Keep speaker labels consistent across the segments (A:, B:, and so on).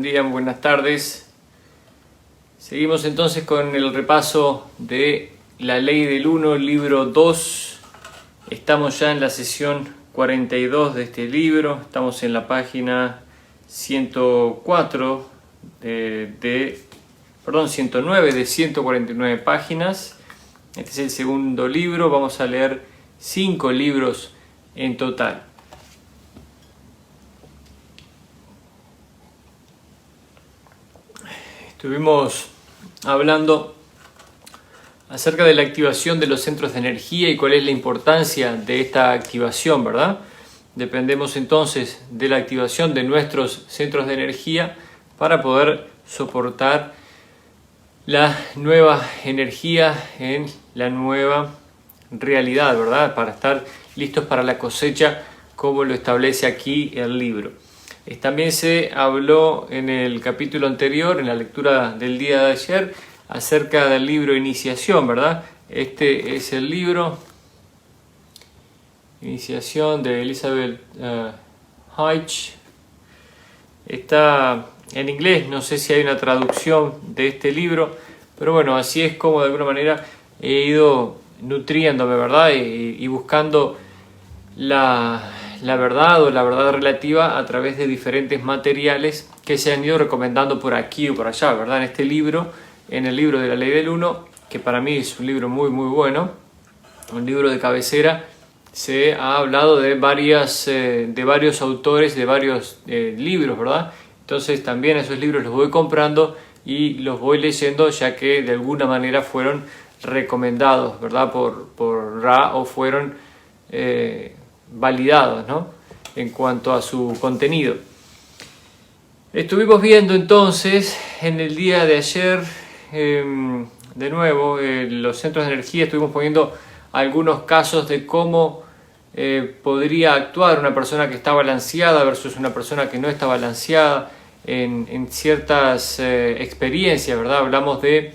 A: día, buenas tardes. Seguimos entonces con el repaso de La Ley del Uno, libro 2. Estamos ya en la sesión 42 de este libro. Estamos en la página 104 109 de 149 páginas. Este es el segundo libro. Vamos a leer 5 libros en total. Estuvimos hablando acerca de la activación de los centros de energía y cuál es la importancia de esta activación, ¿verdad? Dependemos entonces de la activación de nuestros centros de energía para poder soportar la nueva energía en la nueva realidad, ¿verdad? Para estar listos para la cosecha, como lo establece aquí el libro. También se habló en el capítulo anterior, en la lectura del día de ayer, acerca del libro Iniciación, ¿verdad? Este es el libro Iniciación de Elizabeth Hitch. Está en inglés, no sé si hay una traducción de este libro, pero bueno, así es como de alguna manera he ido nutriéndome, ¿verdad? Y buscando la verdad o la verdad relativa a través de diferentes materiales que se han ido recomendando por aquí o por allá, ¿verdad? En este libro, en el libro de La Ley del Uno, que para mí es un libro muy bueno, un libro de cabecera, se ha hablado de varios autores, de varios libros, ¿verdad? Entonces también esos libros los voy comprando y los voy leyendo, ya que de alguna manera fueron recomendados, ¿verdad? Por Ra, o fueron validados, ¿no? En cuanto a su contenido. Estuvimos viendo entonces en el día de ayer, de nuevo, los centros de energía. Estuvimos poniendo algunos casos de cómo podría actuar una persona que está balanceada versus una persona que no está balanceada en ciertas experiencias, ¿verdad? Hablamos del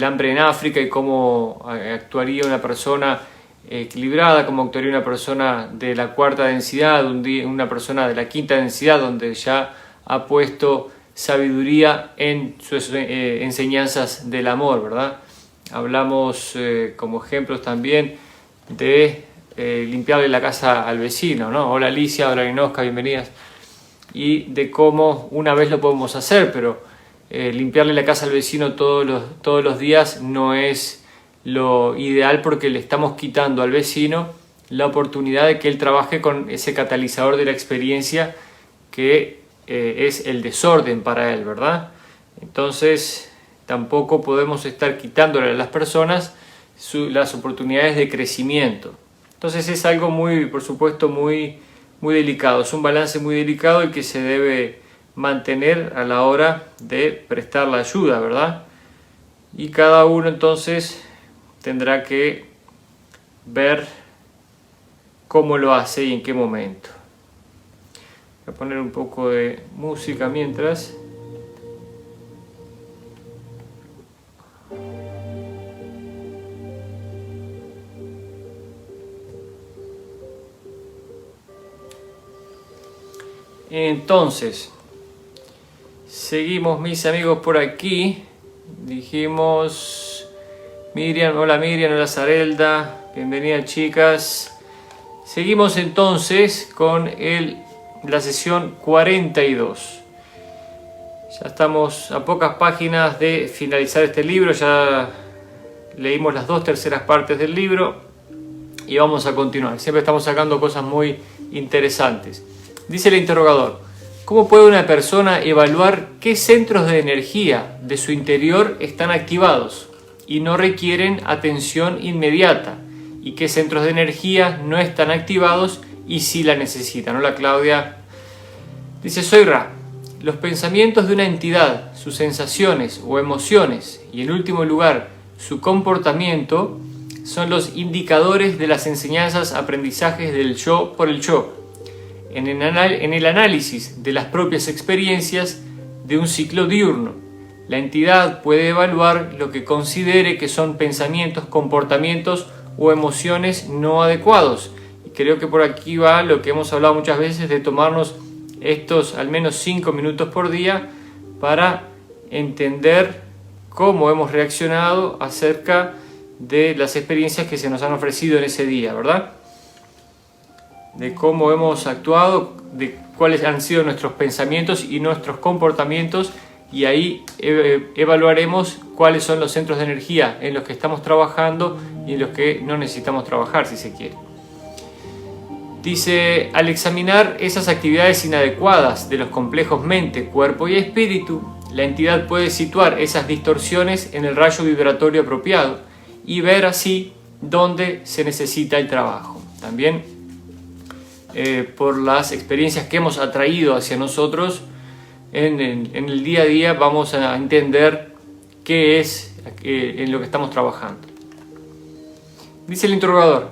A: hambre en África y cómo actuaría una persona equilibrada, como actuaría una persona de la cuarta densidad, una persona de la quinta densidad, donde ya ha puesto sabiduría en sus enseñanzas del amor, ¿verdad? Hablamos como ejemplos también de limpiarle la casa al vecino, ¿no? Hola Alicia, hola Inoska, bienvenidas. Y de cómo una vez lo podemos hacer, pero limpiarle la casa al vecino todos los días no es lo ideal, porque le estamos quitando al vecino la oportunidad de que él trabaje con ese catalizador de la experiencia que es el desorden para él, ¿verdad? Entonces tampoco podemos estar quitándole a las personas las oportunidades de crecimiento. Entonces es algo por supuesto, muy delicado. Es un balance muy delicado el que se debe mantener a la hora de prestar la ayuda, ¿verdad? Y cada uno entonces tendrá que ver cómo lo hace y en qué momento. Voy a poner un poco de música mientras. Entonces, seguimos, mis amigos, por aquí. Dijimos Miriam, hola Zarelda, bienvenida chicas. Seguimos entonces con la sesión 42. Ya estamos a pocas páginas de finalizar este libro, ya leímos las 2/3 partes del libro y vamos a continuar. Siempre estamos sacando cosas muy interesantes. Dice el interrogador: ¿cómo puede una persona evaluar qué centros de energía de su interior están activados y no requieren atención inmediata, y qué centros de energía no están activados y sí la necesitan? Hola Claudia. Dice: soy Ra. Los pensamientos de una entidad, sus sensaciones o emociones, y en último lugar su comportamiento, son los indicadores de las enseñanzas, aprendizajes del yo por el yo. En el análisis de las propias experiencias de un ciclo diurno, la entidad puede evaluar lo que considere que son pensamientos, comportamientos o emociones no adecuados. Y creo que por aquí va lo que hemos hablado muchas veces, de tomarnos estos al menos 5 minutos por día para entender cómo hemos reaccionado acerca de las experiencias que se nos han ofrecido en ese día, ¿verdad? De cómo hemos actuado, de cuáles han sido nuestros pensamientos y nuestros comportamientos, y ahí evaluaremos cuáles son los centros de energía en los que estamos trabajando y en los que no necesitamos trabajar, si se quiere. Dice, al examinar esas actividades inadecuadas de los complejos mente, cuerpo y espíritu, la entidad puede situar esas distorsiones en el rayo vibratorio apropiado y ver así dónde se necesita el trabajo. También por las experiencias que hemos atraído hacia nosotros en el día a día vamos a entender qué es en lo que estamos trabajando. Dice el interrogador,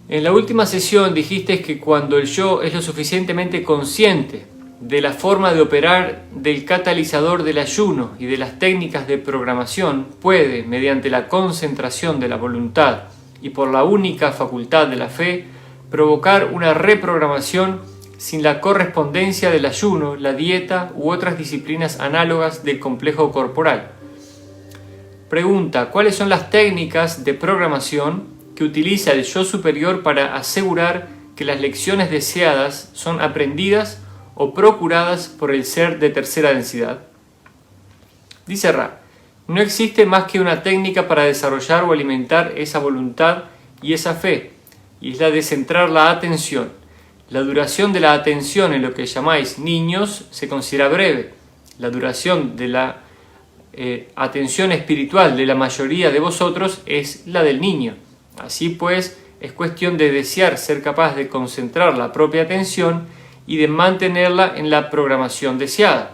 A: en la última sesión dijiste que cuando el yo es lo suficientemente consciente de la forma de operar del catalizador del ayuno y de las técnicas de programación, puede, mediante la concentración de la voluntad y por la única facultad de la fe, provocar una reprogramación sin la correspondencia del ayuno, la dieta u otras disciplinas análogas del complejo corporal. Pregunta, ¿cuáles son las técnicas de programación que utiliza el yo superior para asegurar que las lecciones deseadas son aprendidas o procuradas por el ser de tercera densidad? Dice Ra, no existe más que una técnica para desarrollar o alimentar esa voluntad y esa fe, y es la de centrar la atención. La duración de la atención en lo que llamáis niños se considera breve. La duración de la atención espiritual de la mayoría de vosotros es la del niño. Así pues, es cuestión de desear ser capaz de concentrar la propia atención y de mantenerla en la programación deseada.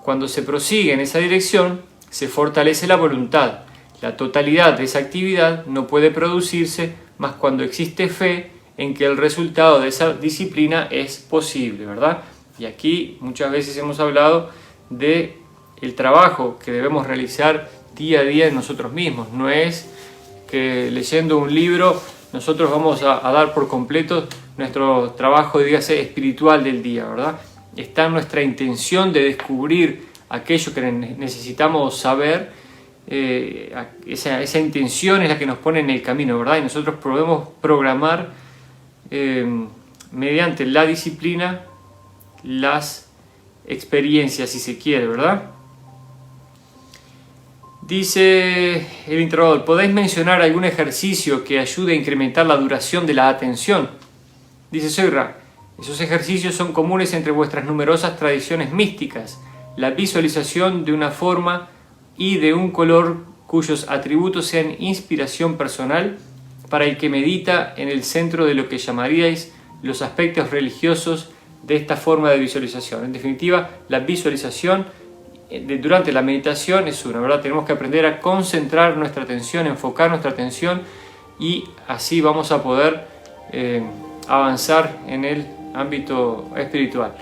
A: Cuando se prosigue en esa dirección, se fortalece la voluntad. La totalidad de esa actividad no puede producirse más cuando existe fe en que el resultado de esa disciplina es posible, ¿verdad? Y aquí muchas veces hemos hablado de el trabajo que debemos realizar día a día en nosotros mismos. No es que leyendo un libro nosotros vamos a dar por completo nuestro trabajo, dígase, espiritual del día, ¿verdad? Está en nuestra intención de descubrir aquello que necesitamos saber. Esa intención es la que nos pone en el camino, ¿verdad? Y nosotros podemos programar mediante la disciplina las experiencias, si se quiere, ¿verdad? Dice el interrogador, ¿podéis mencionar algún ejercicio que ayude a incrementar la duración de la atención? Dice Soyra, esos ejercicios son comunes entre vuestras numerosas tradiciones místicas, la visualización de una forma y de un color cuyos atributos sean inspiración personal para el que medita en el centro de lo que llamaríais los aspectos religiosos de esta forma de visualización. En definitiva, la visualización durante la meditación es una, ¿verdad? Tenemos que aprender a concentrar nuestra atención, enfocar nuestra atención y así vamos a poder avanzar en el ámbito espiritual.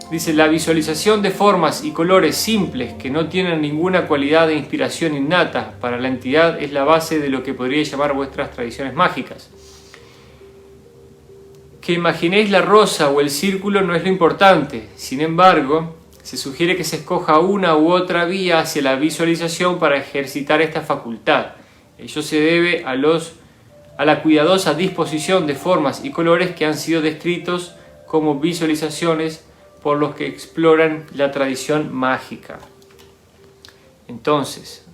A: Dice, la visualización de formas y colores simples que no tienen ninguna cualidad de inspiración innata para la entidad es la base de lo que podríais llamar vuestras tradiciones mágicas. Que imaginéis la rosa o el círculo no es lo importante, sin embargo, se sugiere que se escoja una u otra vía hacia la visualización para ejercitar esta facultad. Ello se debe a la cuidadosa disposición de formas y colores que han sido descritos como visualizaciones por los que exploran la tradición mágica. Entonces,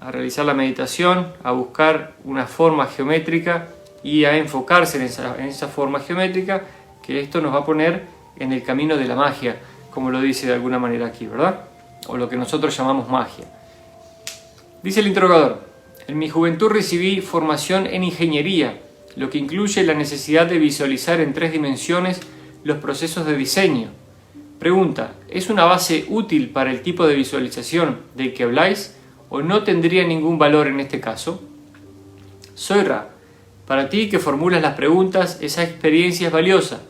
A: a realizar la meditación, a buscar una forma geométrica y a enfocarse en esa forma geométrica, que esto nos va a poner en el camino de la magia, como lo dice de alguna manera aquí, ¿verdad? O lo que nosotros llamamos magia. Dice el interrogador, en mi juventud recibí formación en ingeniería, lo que incluye la necesidad de visualizar en 3 dimensiones los procesos de diseño. Pregunta, ¿es una base útil para el tipo de visualización del que habláis o no tendría ningún valor en este caso? Soyra, para ti que formulas las preguntas, esa experiencia es valiosa.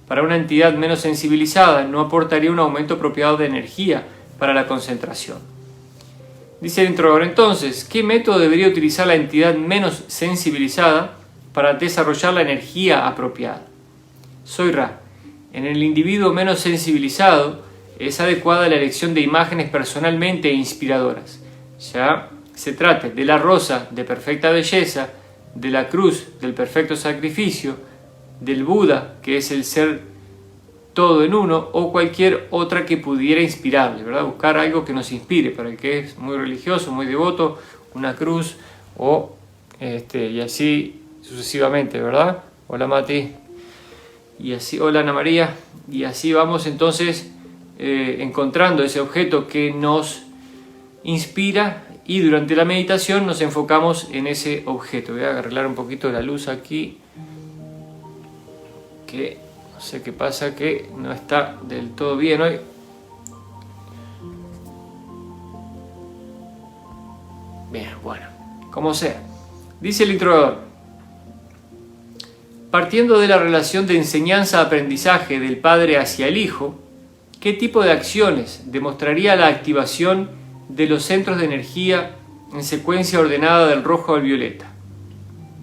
A: Para una entidad menos sensibilizada no aportaría un aumento apropiado de energía para la concentración. Dice el interrogador, entonces, ¿qué método debería utilizar la entidad menos sensibilizada para desarrollar la energía apropiada? Soyra, En el individuo menos sensibilizado es adecuada la elección de imágenes personalmente inspiradoras, ya se trate de la rosa de perfecta belleza, de la cruz del perfecto sacrificio, del Buda, que es el ser todo en uno, o cualquier otra que pudiera inspirarle, ¿verdad? Buscar algo que nos inspire, para el que es muy religioso, muy devoto, una cruz, y así sucesivamente, ¿verdad? Hola Mati, y así, hola Ana María, y así vamos entonces encontrando ese objeto que nos inspira, y durante la meditación nos enfocamos en ese objeto. Voy a arreglar un poquito la luz aquí, que no sé qué pasa, que no está del todo bien hoy. Bien, bueno, como sea. Dice el introductor: partiendo de la relación de enseñanza-aprendizaje del padre hacia el hijo, ¿qué tipo de acciones demostraría la activación de los centros de energía en secuencia ordenada del rojo al violeta?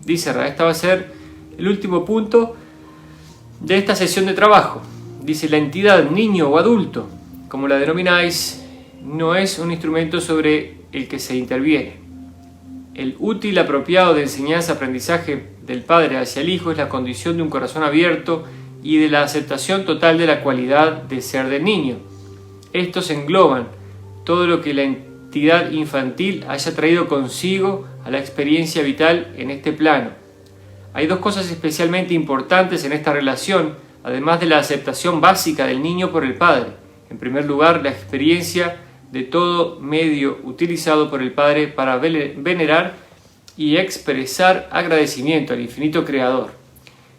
A: Dice Ra, este va a ser el último punto de esta sesión de trabajo. Dice: la entidad niño o adulto, como la denomináis, no es un instrumento sobre el que se interviene. El útil apropiado de enseñanza-aprendizaje del padre hacia el hijo es la condición de un corazón abierto y de la aceptación total de la cualidad de ser del niño. Estos engloban todo lo que la entidad infantil haya traído consigo a la experiencia vital en este plano. Hay dos cosas especialmente importantes en esta relación, además de la aceptación básica del niño por el padre. En primer lugar, la experiencia de todo medio utilizado por el padre para venerar y expresar agradecimiento al infinito creador.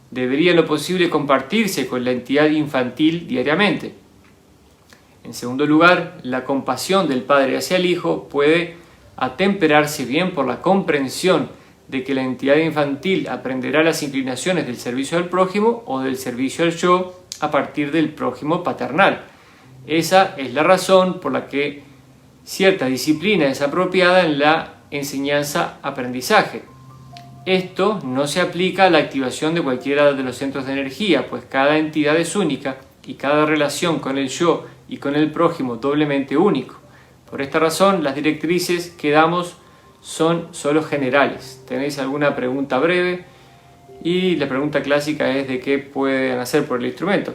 A: Debería en lo posible compartirse con la entidad infantil diariamente. En segundo lugar, la compasión del padre hacia el hijo puede atemperarse bien por la comprensión de que la entidad infantil aprenderá las inclinaciones del servicio al prójimo o del servicio al yo a partir del prójimo paternal. Esa es la razón por la que cierta disciplina es apropiada en la enseñanza-aprendizaje. Esto no se aplica a la activación de cualquiera de los centros de energía, pues cada entidad es única y cada relación con el yo y con el prójimo doblemente único. Por esta razón, las directrices que damos son solo generales. ¿Tenéis alguna pregunta breve? Y la pregunta clásica es de qué pueden hacer por el instrumento.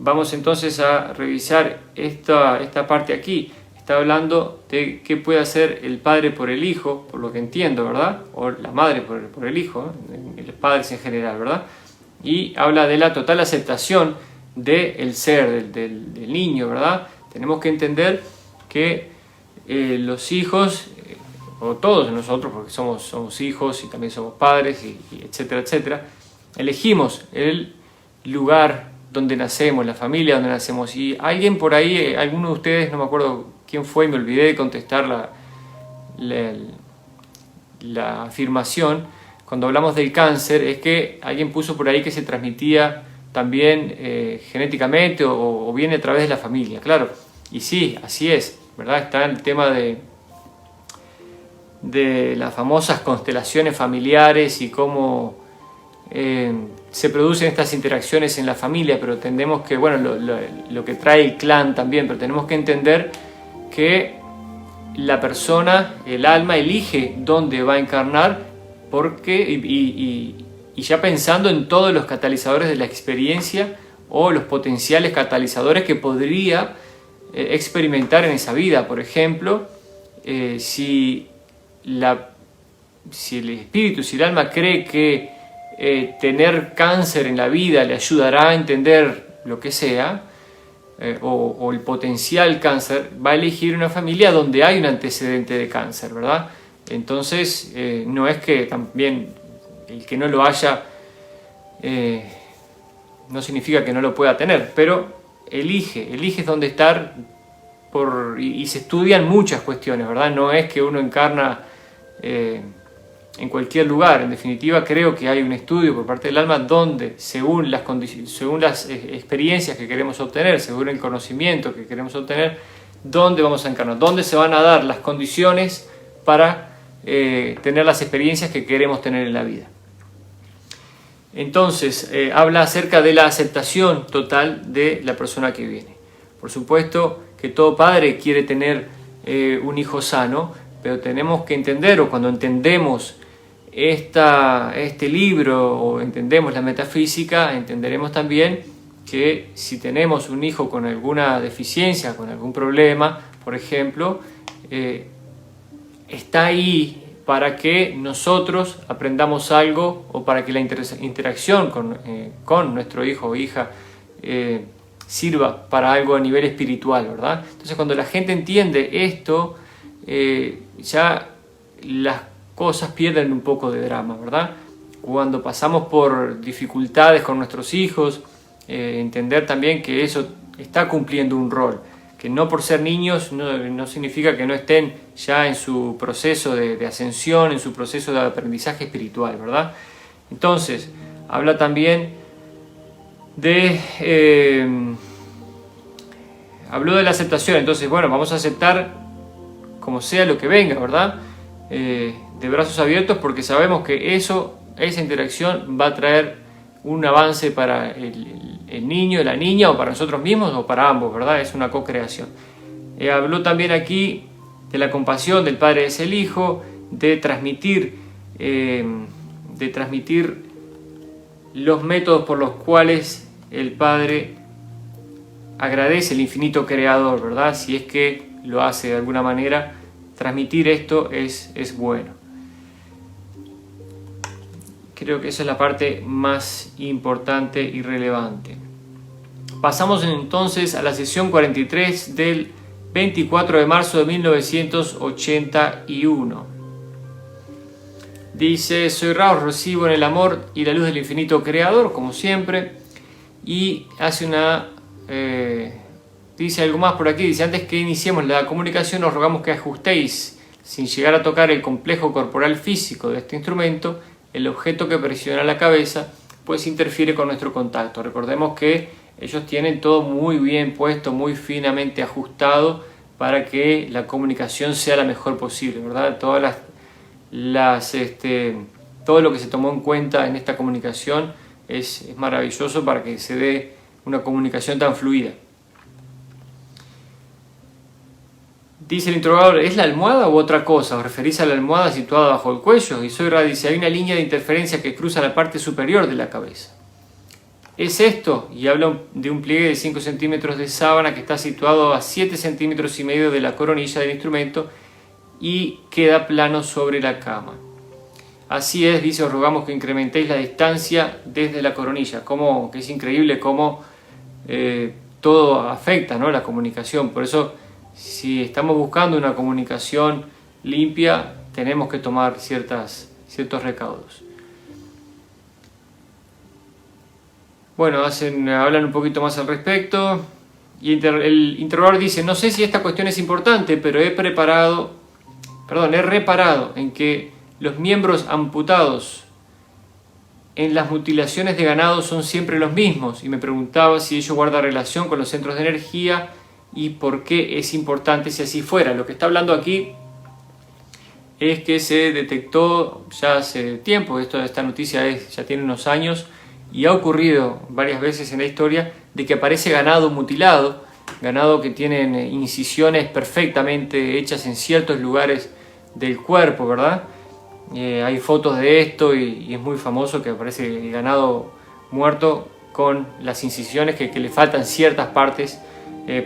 A: Vamos entonces a revisar esta parte aquí. Está hablando de qué puede hacer el padre por el hijo, por lo que entiendo, ¿verdad? O la madre por el hijo, ¿eh? Los padres en general, ¿verdad? Y habla de la total aceptación del ser, del niño, ¿verdad? Tenemos que entender que los hijos, o todos nosotros, porque somos hijos y también somos padres, y etcétera, etcétera, elegimos el lugar donde nacemos, la familia donde nacemos. Y alguien por ahí, alguno de ustedes, no me acuerdo quién fue, me olvidé de contestar la afirmación, cuando hablamos del cáncer, es que alguien puso por ahí que se transmitía también genéticamente o viene a través de la familia. Claro, y sí, así es, ¿verdad? Está el tema de las famosas constelaciones familiares y cómo se producen estas interacciones en la familia, pero entendemos que, bueno, lo que trae el clan también, pero tenemos que entender que la persona, el alma, elige dónde va a encarnar, porque y ya pensando en todos los catalizadores de la experiencia o los potenciales catalizadores que podría experimentar en esa vida. Por ejemplo, si el espíritu, si el alma cree que tener cáncer en la vida le ayudará a entender lo que sea, o el potencial cáncer, va a elegir una familia donde hay un antecedente de cáncer, ¿verdad? Entonces, no es que también el que no lo haya no significa que no lo pueda tener, pero eliges dónde estar y se estudian muchas cuestiones, ¿verdad? No es que uno encarna en cualquier lugar. En definitiva, creo que hay un estudio por parte del alma donde, según las experiencias que queremos obtener, según el conocimiento que queremos obtener, dónde vamos a encarnar, dónde se van a dar las condiciones para tener las experiencias que queremos tener en la vida. Entonces, habla acerca de la aceptación total de la persona que viene. Por supuesto que todo padre quiere tener un hijo sano, pero tenemos que entender, o cuando entendemos este libro o entendemos la metafísica, entenderemos también que si tenemos un hijo con alguna deficiencia, con algún problema, por ejemplo, está ahí para que nosotros aprendamos algo o para que la interacción con nuestro hijo o hija sirva para algo a nivel espiritual, ¿verdad? Entonces, cuando la gente entiende esto, ya las cosas pierden un poco de drama, ¿verdad? Cuando pasamos por dificultades con nuestros hijos, entender también que eso está cumpliendo un rol, que no por ser niños no significa que no estén ya en su proceso de ascensión, en su proceso de aprendizaje espiritual, ¿verdad? Entonces, habla también habló de la aceptación. Entonces, bueno, vamos a aceptar como sea lo que venga, ¿verdad? De brazos abiertos, porque sabemos que esa interacción va a traer un avance para el niño, la niña, o para nosotros mismos, o para ambos, ¿verdad? Es una co-creación. Habló también aquí de la compasión del Padre hacia el Hijo, de transmitir los métodos por los cuales el Padre agradece al infinito creador, ¿verdad? Si es que lo hace de alguna manera, transmitir esto es bueno. Creo que esa es la parte más importante y relevante. Pasamos entonces a la sesión 43 del 24 de marzo de 1981. Dice: soy Ra, os recibo en el amor y la luz del infinito creador, como siempre. Y hace dice algo más por aquí, dice: antes que iniciemos la comunicación os rogamos que ajustéis, sin llegar a tocar el complejo corporal físico de este instrumento, el objeto que presiona la cabeza, pues interfiere con nuestro contacto. Recordemos que ellos tienen todo muy bien puesto, muy finamente ajustado para que la comunicación sea la mejor posible, ¿verdad? Todo lo que se tomó en cuenta en esta comunicación es maravilloso para que se dé una comunicación tan fluida. Dice el interrogador: ¿es la almohada u otra cosa? ¿Os referís a la almohada situada bajo el cuello? Y Soyra dice: hay una línea de interferencia que cruza la parte superior de la cabeza. ¿Es esto? Y habla de un pliegue de 5 centímetros de sábana que está situado a 7 centímetros y medio de la coronilla del instrumento y queda plano sobre la cama. Así es, dice, os rogamos que incrementéis la distancia desde la coronilla. Que es increíble cómo todo afecta, ¿no?, la comunicación. Por eso, si estamos buscando una comunicación limpia, tenemos que tomar ciertos recaudos. Bueno, hablan un poquito más al respecto. Y el interrogador dice: no sé si esta cuestión es importante, pero he reparado en que los miembros amputados en las mutilaciones de ganado son siempre los mismos, y me preguntaba si ello guarda relación con los centros de energía y por qué es importante si así fuera. Lo que está hablando aquí es que se detectó ya hace tiempo, esta noticia ya tiene unos años, y ha ocurrido varias veces en la historia, de que aparece ganado mutilado, ganado que tienen incisiones perfectamente hechas en ciertos lugares del cuerpo, ¿verdad? Hay fotos de esto y es muy famoso que aparece el ganado muerto con las incisiones que le faltan ciertas partes.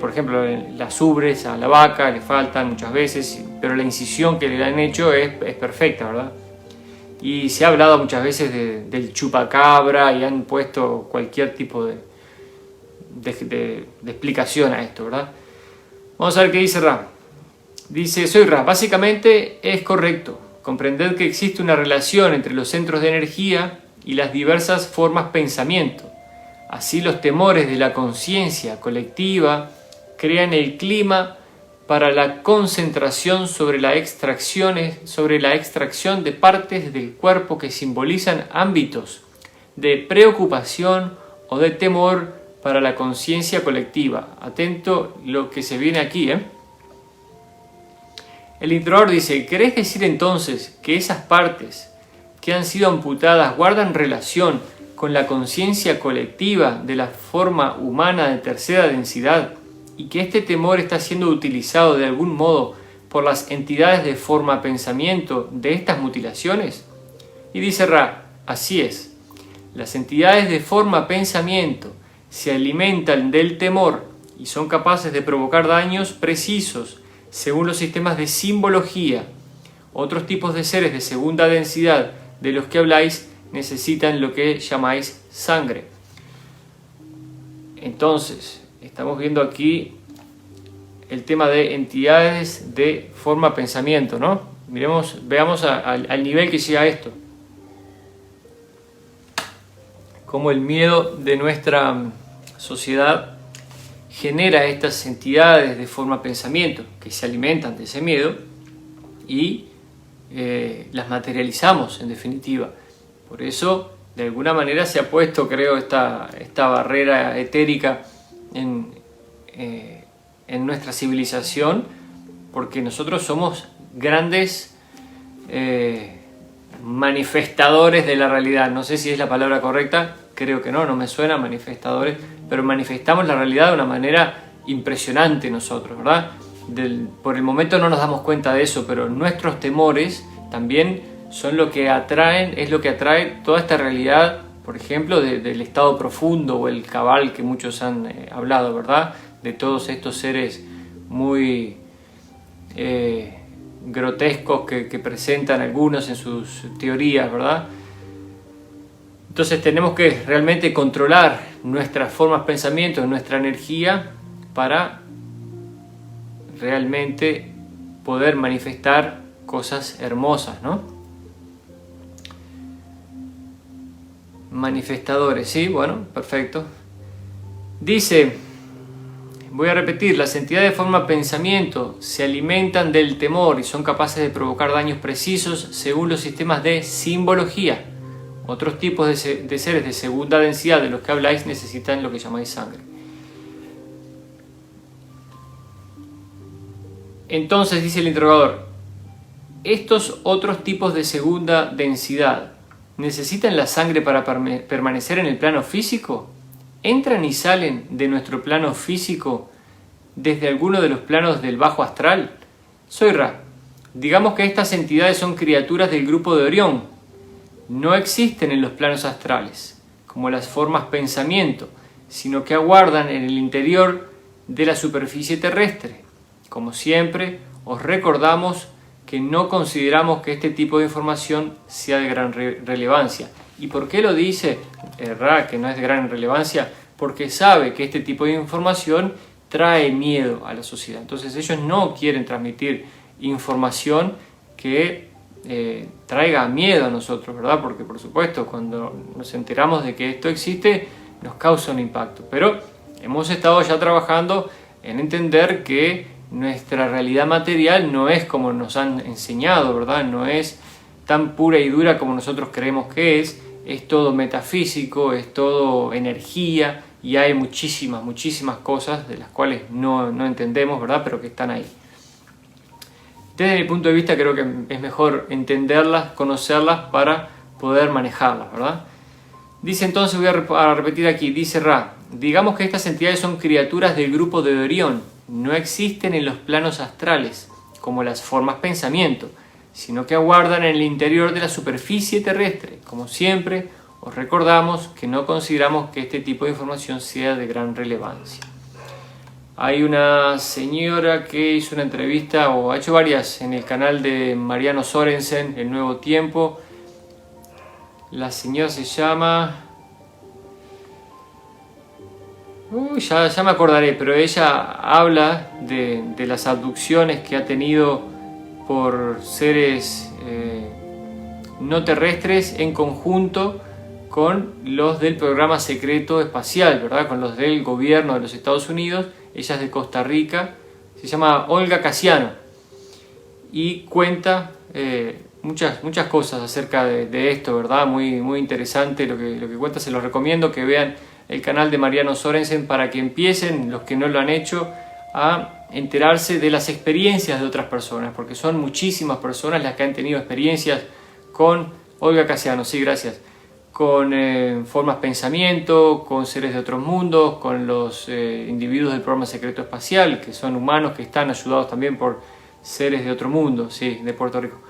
A: Por ejemplo, las ubres a la vaca le faltan muchas veces, pero la incisión que le han hecho es perfecta, ¿verdad? Y se ha hablado muchas veces del chupacabra y han puesto cualquier tipo de explicación a esto, ¿verdad? Vamos a ver qué dice Ra. Dice: soy Ra, básicamente es correcto. Comprended que existe una relación entre los centros de energía y las diversas formas pensamiento. Así los temores de la conciencia colectiva crean el clima para la concentración sobre la extracción de partes del cuerpo que simbolizan ámbitos de preocupación o de temor para la conciencia colectiva. Atento lo que se viene aquí, El interrogador dice: ¿querés decir entonces que esas partes que han sido amputadas guardan relación con la conciencia colectiva de la forma humana de tercera densidad y que este temor está siendo utilizado de algún modo por las entidades de forma pensamiento de estas mutilaciones? Y dice Ra, así es, las entidades de forma pensamiento se alimentan del temor y son capaces de provocar daños precisos según los sistemas de simbología. Otros tipos de seres de segunda densidad de los que habláis necesitan lo que llamáis sangre. Entonces, estamos viendo aquí el tema de entidades de forma pensamiento, ¿no? Veamos al nivel que llega esto. Cómo el miedo de nuestra sociedad genera estas entidades de forma pensamiento que se alimentan de ese miedo y las materializamos en definitiva. Por eso, de alguna manera se ha puesto, creo, esta barrera etérica en nuestra civilización, porque nosotros somos grandes manifestadores de la realidad. No sé si es la palabra correcta, creo que no me suena manifestadores, pero manifestamos la realidad de una manera impresionante nosotros, ¿verdad? Por el momento no nos damos cuenta de eso, pero nuestros temores también son lo que atraen, es lo que atrae toda esta realidad, por ejemplo, del estado profundo o el cabal que muchos han hablado, ¿verdad? De todos estos seres muy grotescos que presentan algunos en sus teorías, ¿verdad? Entonces tenemos que realmente controlar nuestras formas de pensamiento, nuestra energía, para realmente poder manifestar cosas hermosas, ¿no? Manifestadores, ¿sí? Bueno, perfecto. Dice, voy a repetir, las entidades de forma pensamiento se alimentan del temor y son capaces de provocar daños precisos según los sistemas de simbología. Otros tipos de seres de segunda densidad de los que habláis necesitan lo que llamáis sangre. Entonces, dice el interrogador, estos otros tipos de segunda densidad ¿necesitan la sangre para permanecer en el plano físico? ¿Entran y salen de nuestro plano físico desde alguno de los planos del bajo astral? Soy Ra. Digamos que estas entidades son criaturas del grupo de Orión. No existen en los planos astrales, como las formas pensamiento, sino que aguardan en el interior de la superficie terrestre. Como siempre, os recordamos que no consideramos que este tipo de información sea de gran relevancia. ¿Y por qué lo dice Ra, que no es de gran relevancia? Porque sabe que este tipo de información trae miedo a la sociedad. Entonces ellos no quieren transmitir información que traiga miedo a nosotros, ¿verdad? Porque por supuesto cuando nos enteramos de que esto existe nos causa un impacto. Pero hemos estado ya trabajando en entender que nuestra realidad material no es como nos han enseñado, ¿verdad? No es tan pura y dura como nosotros creemos que es todo metafísico, es todo energía y hay muchísimas cosas de las cuales no entendemos, ¿verdad? Pero que están ahí. Desde mi punto de vista creo que es mejor entenderlas, conocerlas para poder manejarlas, ¿verdad? Dice entonces, voy a repetir aquí, dice Ra, digamos que estas entidades son criaturas del grupo de Orión, no existen en los planos astrales, como las formas pensamiento, sino que aguardan en el interior de la superficie terrestre. Como siempre, os recordamos que no consideramos que este tipo de información sea de gran relevancia. Hay una señora que hizo una entrevista, o ha hecho varias, en el canal de Mariano Sorensen, El Nuevo Tiempo. La señora se llama... ya me acordaré, pero ella habla de las abducciones que ha tenido por seres no terrestres en conjunto con los del programa secreto espacial, ¿verdad? Con los del gobierno de los Estados Unidos. Ella es de Costa Rica, se llama Olga Casiano y cuenta muchas cosas acerca de esto, ¿verdad? Muy interesante lo que cuenta, se los recomiendo que vean el canal de Mariano Sorensen para que empiecen, los que no lo han hecho, a enterarse de las experiencias de otras personas, porque son muchísimas personas las que han tenido experiencias con Olga Casiano, sí, gracias, con formas pensamiento, con seres de otros mundos, con los individuos del programa secreto espacial, que son humanos que están ayudados también por seres de otro mundo, sí, de Puerto Rico.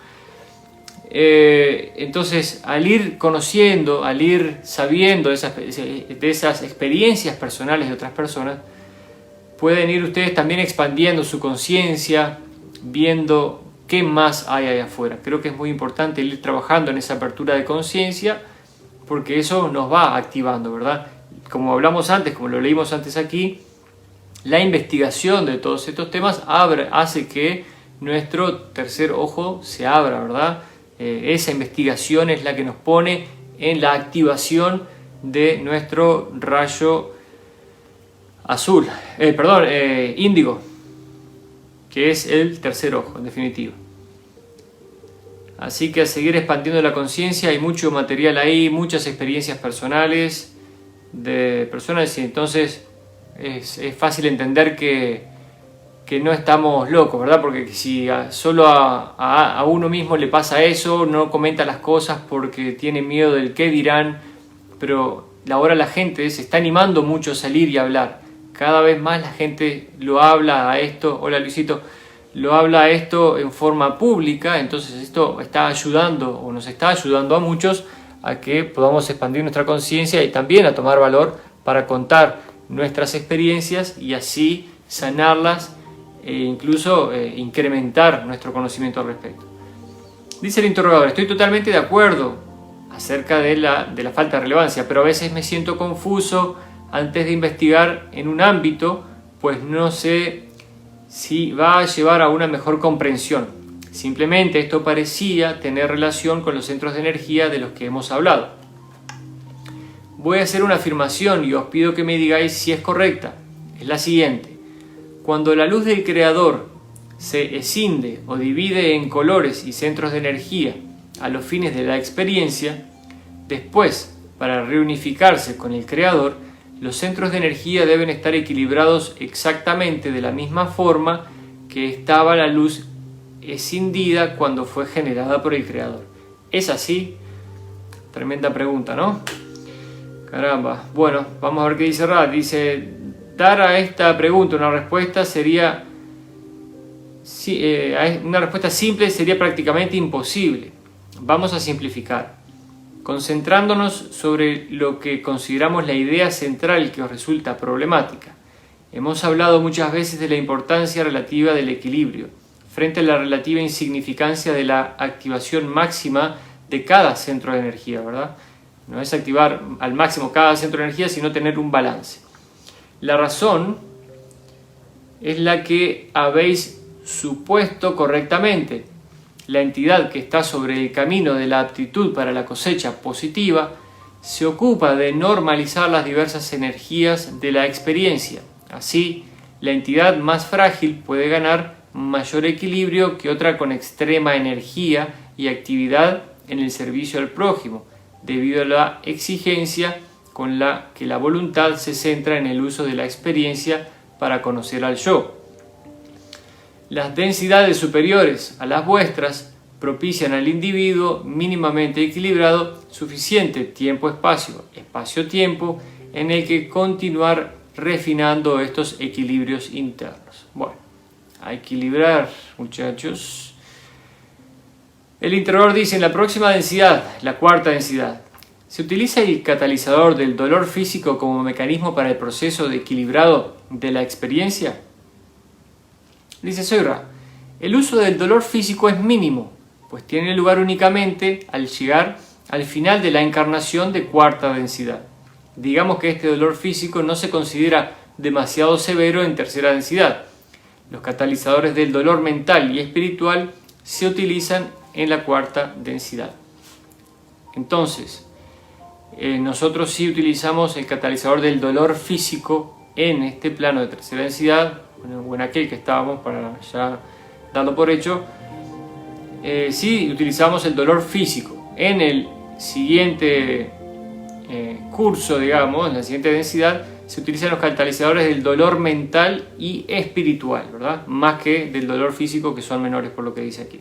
A: Entonces, al ir conociendo, al ir sabiendo de esas experiencias personales de otras personas, pueden ir ustedes también expandiendo su conciencia, viendo qué más hay allá afuera. Creo que es muy importante ir trabajando en esa apertura de conciencia, porque eso nos va activando, ¿verdad? Como hablamos antes, como lo leímos antes aquí, la investigación de todos estos temas hace que nuestro tercer ojo se abra, ¿verdad? Esa investigación es la que nos pone en la activación de nuestro rayo azul, índigo, que es el tercer ojo, en definitiva. Así que a seguir expandiendo la conciencia, hay mucho material ahí, muchas experiencias personales de personas, y entonces es fácil entender que no estamos locos, ¿verdad? Porque si solo a uno mismo le pasa eso, no comenta las cosas porque tiene miedo del qué dirán, pero ahora la gente se está animando mucho a salir y hablar. Cada vez más la gente lo habla a esto, hola Luisito, lo habla a esto en forma pública, entonces esto está ayudando o nos está ayudando a muchos a que podamos expandir nuestra conciencia y también a tomar valor para contar nuestras experiencias y así sanarlas e incluso incrementar nuestro conocimiento al respecto. Dice el interrogador, estoy totalmente de acuerdo acerca de la falta de relevancia, pero a veces me siento confuso antes de investigar en un ámbito, pues no sé si va a llevar a una mejor comprensión. Simplemente esto parecía tener relación con los centros de energía de los que hemos hablado. Voy a hacer una afirmación y os pido que me digáis si es correcta. Es la siguiente. Cuando la luz del Creador se escinde o divide en colores y centros de energía a los fines de la experiencia, después, para reunificarse con el Creador, los centros de energía deben estar equilibrados exactamente de la misma forma que estaba la luz escindida cuando fue generada por el Creador. ¿Es así? Tremenda pregunta, ¿no? Caramba. Bueno, vamos a ver qué dice Ra. Dice, dar a esta pregunta una respuesta sería... una respuesta simple sería prácticamente imposible. Vamos a simplificar. Concentrándonos sobre lo que consideramos la idea central que os resulta problemática. Hemos hablado muchas veces de la importancia relativa del equilibrio, frente a la relativa insignificancia de la activación máxima de cada centro de energía, ¿verdad? No es activar al máximo cada centro de energía, sino tener un balance. La razón es la que habéis supuesto correctamente. La entidad que está sobre el camino de la aptitud para la cosecha positiva se ocupa de normalizar las diversas energías de la experiencia. Así, la entidad más frágil puede ganar mayor equilibrio que otra con extrema energía y actividad en el servicio al prójimo, debido a la exigencia con la que la voluntad se centra en el uso de la experiencia para conocer al yo. Las densidades superiores a las vuestras propician al individuo mínimamente equilibrado suficiente tiempo-espacio, espacio-tiempo, en el que continuar refinando estos equilibrios internos. Bueno, a equilibrar, muchachos. El interrogador dice, en la próxima densidad, la cuarta densidad, ¿se utiliza el catalizador del dolor físico como mecanismo para el proceso de equilibrado de la experiencia? Dice Soyra, el uso del dolor físico es mínimo, pues tiene lugar únicamente al llegar al final de la encarnación de cuarta densidad. Digamos que este dolor físico no se considera demasiado severo en tercera densidad. Los catalizadores del dolor mental y espiritual se utilizan en la cuarta densidad. Entonces, nosotros sí utilizamos el catalizador del dolor físico en este plano de tercera densidad, o en aquel que estábamos para ya darlo por hecho. Sí utilizamos el dolor físico. En el siguiente curso, digamos, en la siguiente densidad, se utilizan los catalizadores del dolor mental y espiritual, ¿verdad? Más que del dolor físico, que son menores por lo que dice aquí.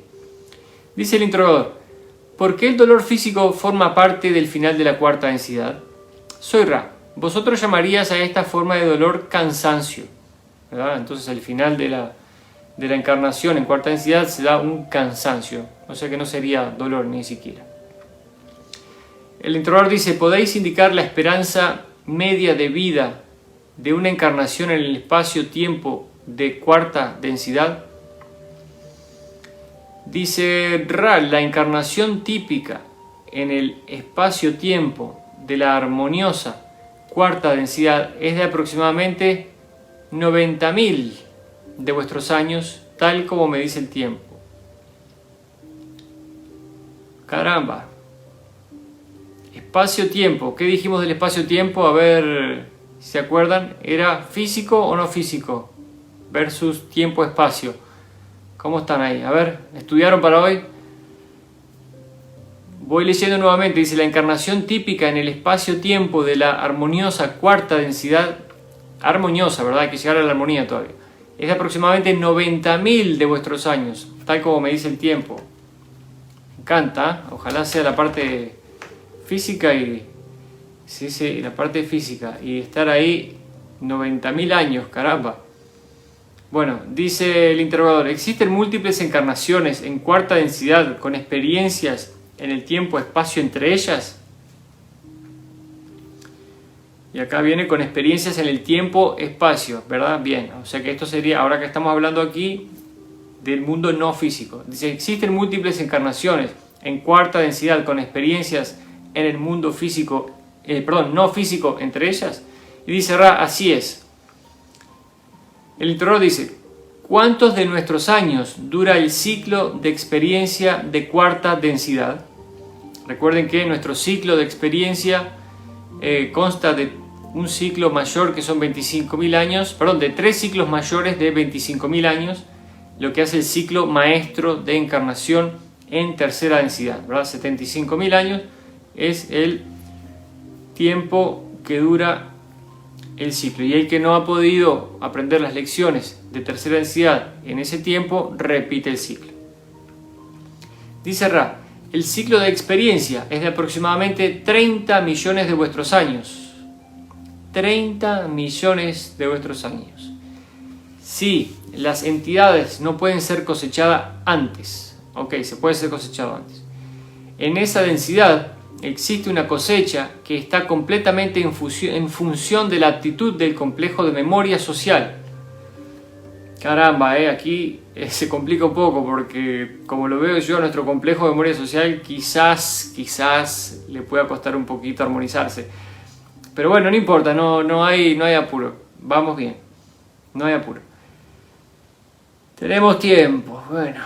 A: Dice el interrogador, ¿Por qué el dolor físico forma parte del final de la cuarta densidad? Soy Ra. Vosotros llamarías a esta forma de dolor cansancio, ¿verdad? Entonces al final de la encarnación en cuarta densidad se da un cansancio, o sea que no sería dolor ni siquiera. El interrogador dice, ¿podéis indicar la esperanza media de vida de una encarnación en el espacio-tiempo de cuarta densidad? Dice Ra, la encarnación típica en el espacio-tiempo de la armoniosa cuarta densidad es de aproximadamente 90.000 de vuestros años, tal como me dice el tiempo. Caramba. Espacio-tiempo. ¿Qué dijimos del espacio-tiempo? A ver, ¿se acuerdan? ¿Era físico o no físico? Versus tiempo-espacio. ¿Cómo están ahí? A ver, ¿estudiaron para hoy? Voy leyendo nuevamente. Dice, la encarnación típica en el espacio-tiempo de la armoniosa cuarta densidad, armoniosa, ¿verdad? Hay que llegar a la armonía todavía, es de aproximadamente 90.000 de vuestros años, tal como me dice el tiempo. Me encanta, ¿eh? Ojalá sea la parte física y... Sí, la parte física. Y estar ahí 90.000 años, caramba. Bueno, dice el interrogador, ¿existen múltiples encarnaciones en cuarta densidad con experiencias en el tiempo-espacio entre ellas? Y acá viene con experiencias en el tiempo-espacio, ¿verdad? Bien, o sea que esto sería, ahora que estamos hablando aquí, del mundo no físico. Dice, ¿existen múltiples encarnaciones en cuarta densidad con experiencias en el mundo físico, no físico entre ellas? Y dice Ra, así es. El interrogador dice, ¿cuántos de nuestros años dura el ciclo de experiencia de cuarta densidad? Recuerden que nuestro ciclo de experiencia consta de un ciclo mayor que son 25.000 años, perdón, de 3 ciclos mayores de 25.000 años, lo que hace el ciclo maestro de encarnación en tercera densidad, ¿verdad? 75.000 años es el tiempo que dura el ciclo, y el que no ha podido aprender las lecciones de tercera densidad en ese tiempo, repite el ciclo. Dice Ra, el ciclo de experiencia es de aproximadamente 30 millones de vuestros años. 30 millones de vuestros años. Sí, las entidades no pueden ser cosechadas antes. Ok, se puede ser cosechado antes. En esa densidad existe una cosecha que está completamente en función de la actitud del complejo de memoria social. Caramba, aquí se complica un poco porque, como lo veo yo, nuestro complejo de memoria social quizás le pueda costar un poquito armonizarse. Pero bueno, no importa, no hay apuro. Vamos bien, no hay apuro. Tenemos tiempo, bueno,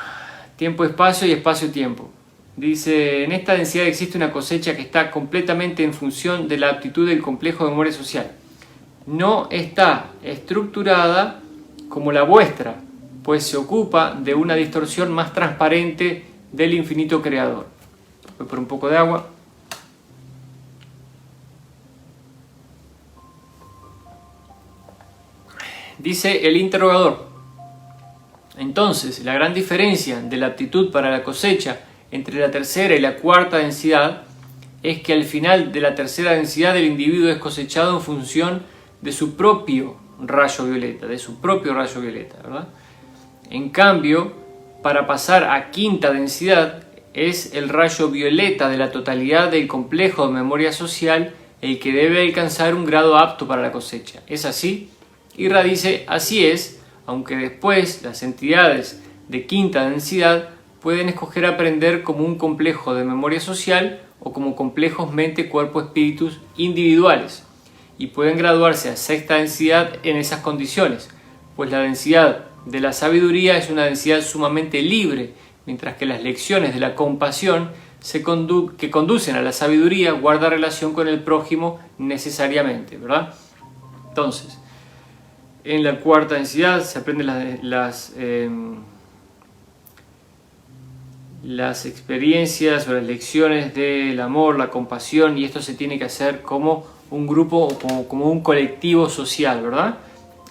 A: tiempo-espacio y espacio-tiempo. Dice, en esta densidad existe una cosecha que está completamente en función de la aptitud del complejo de memoria social. No está estructurada como la vuestra, pues se ocupa de una distorsión más transparente del infinito creador. Voy por un poco de agua. Dice el interrogador, entonces la gran diferencia de la aptitud para la cosecha entre la tercera y la cuarta densidad es que al final de la tercera densidad el individuo es cosechado en función de su propio rayo violeta, ¿verdad? En cambio, para pasar a quinta densidad es el rayo violeta de la totalidad del complejo de memoria social el que debe alcanzar un grado apto para la cosecha. ¿Es así? Y Ra dice, así es, aunque después las entidades de quinta densidad pueden escoger aprender como un complejo de memoria social o como complejos mente-cuerpo-espíritus individuales, y pueden graduarse a sexta densidad en esas condiciones, pues la densidad de la sabiduría es una densidad sumamente libre, mientras que las lecciones de la compasión que conducen a la sabiduría guardan relación con el prójimo necesariamente, ¿verdad? Entonces, en la cuarta densidad se aprenden las experiencias o las lecciones del amor, la compasión, y esto se tiene que hacer como un grupo o como un colectivo social, ¿verdad?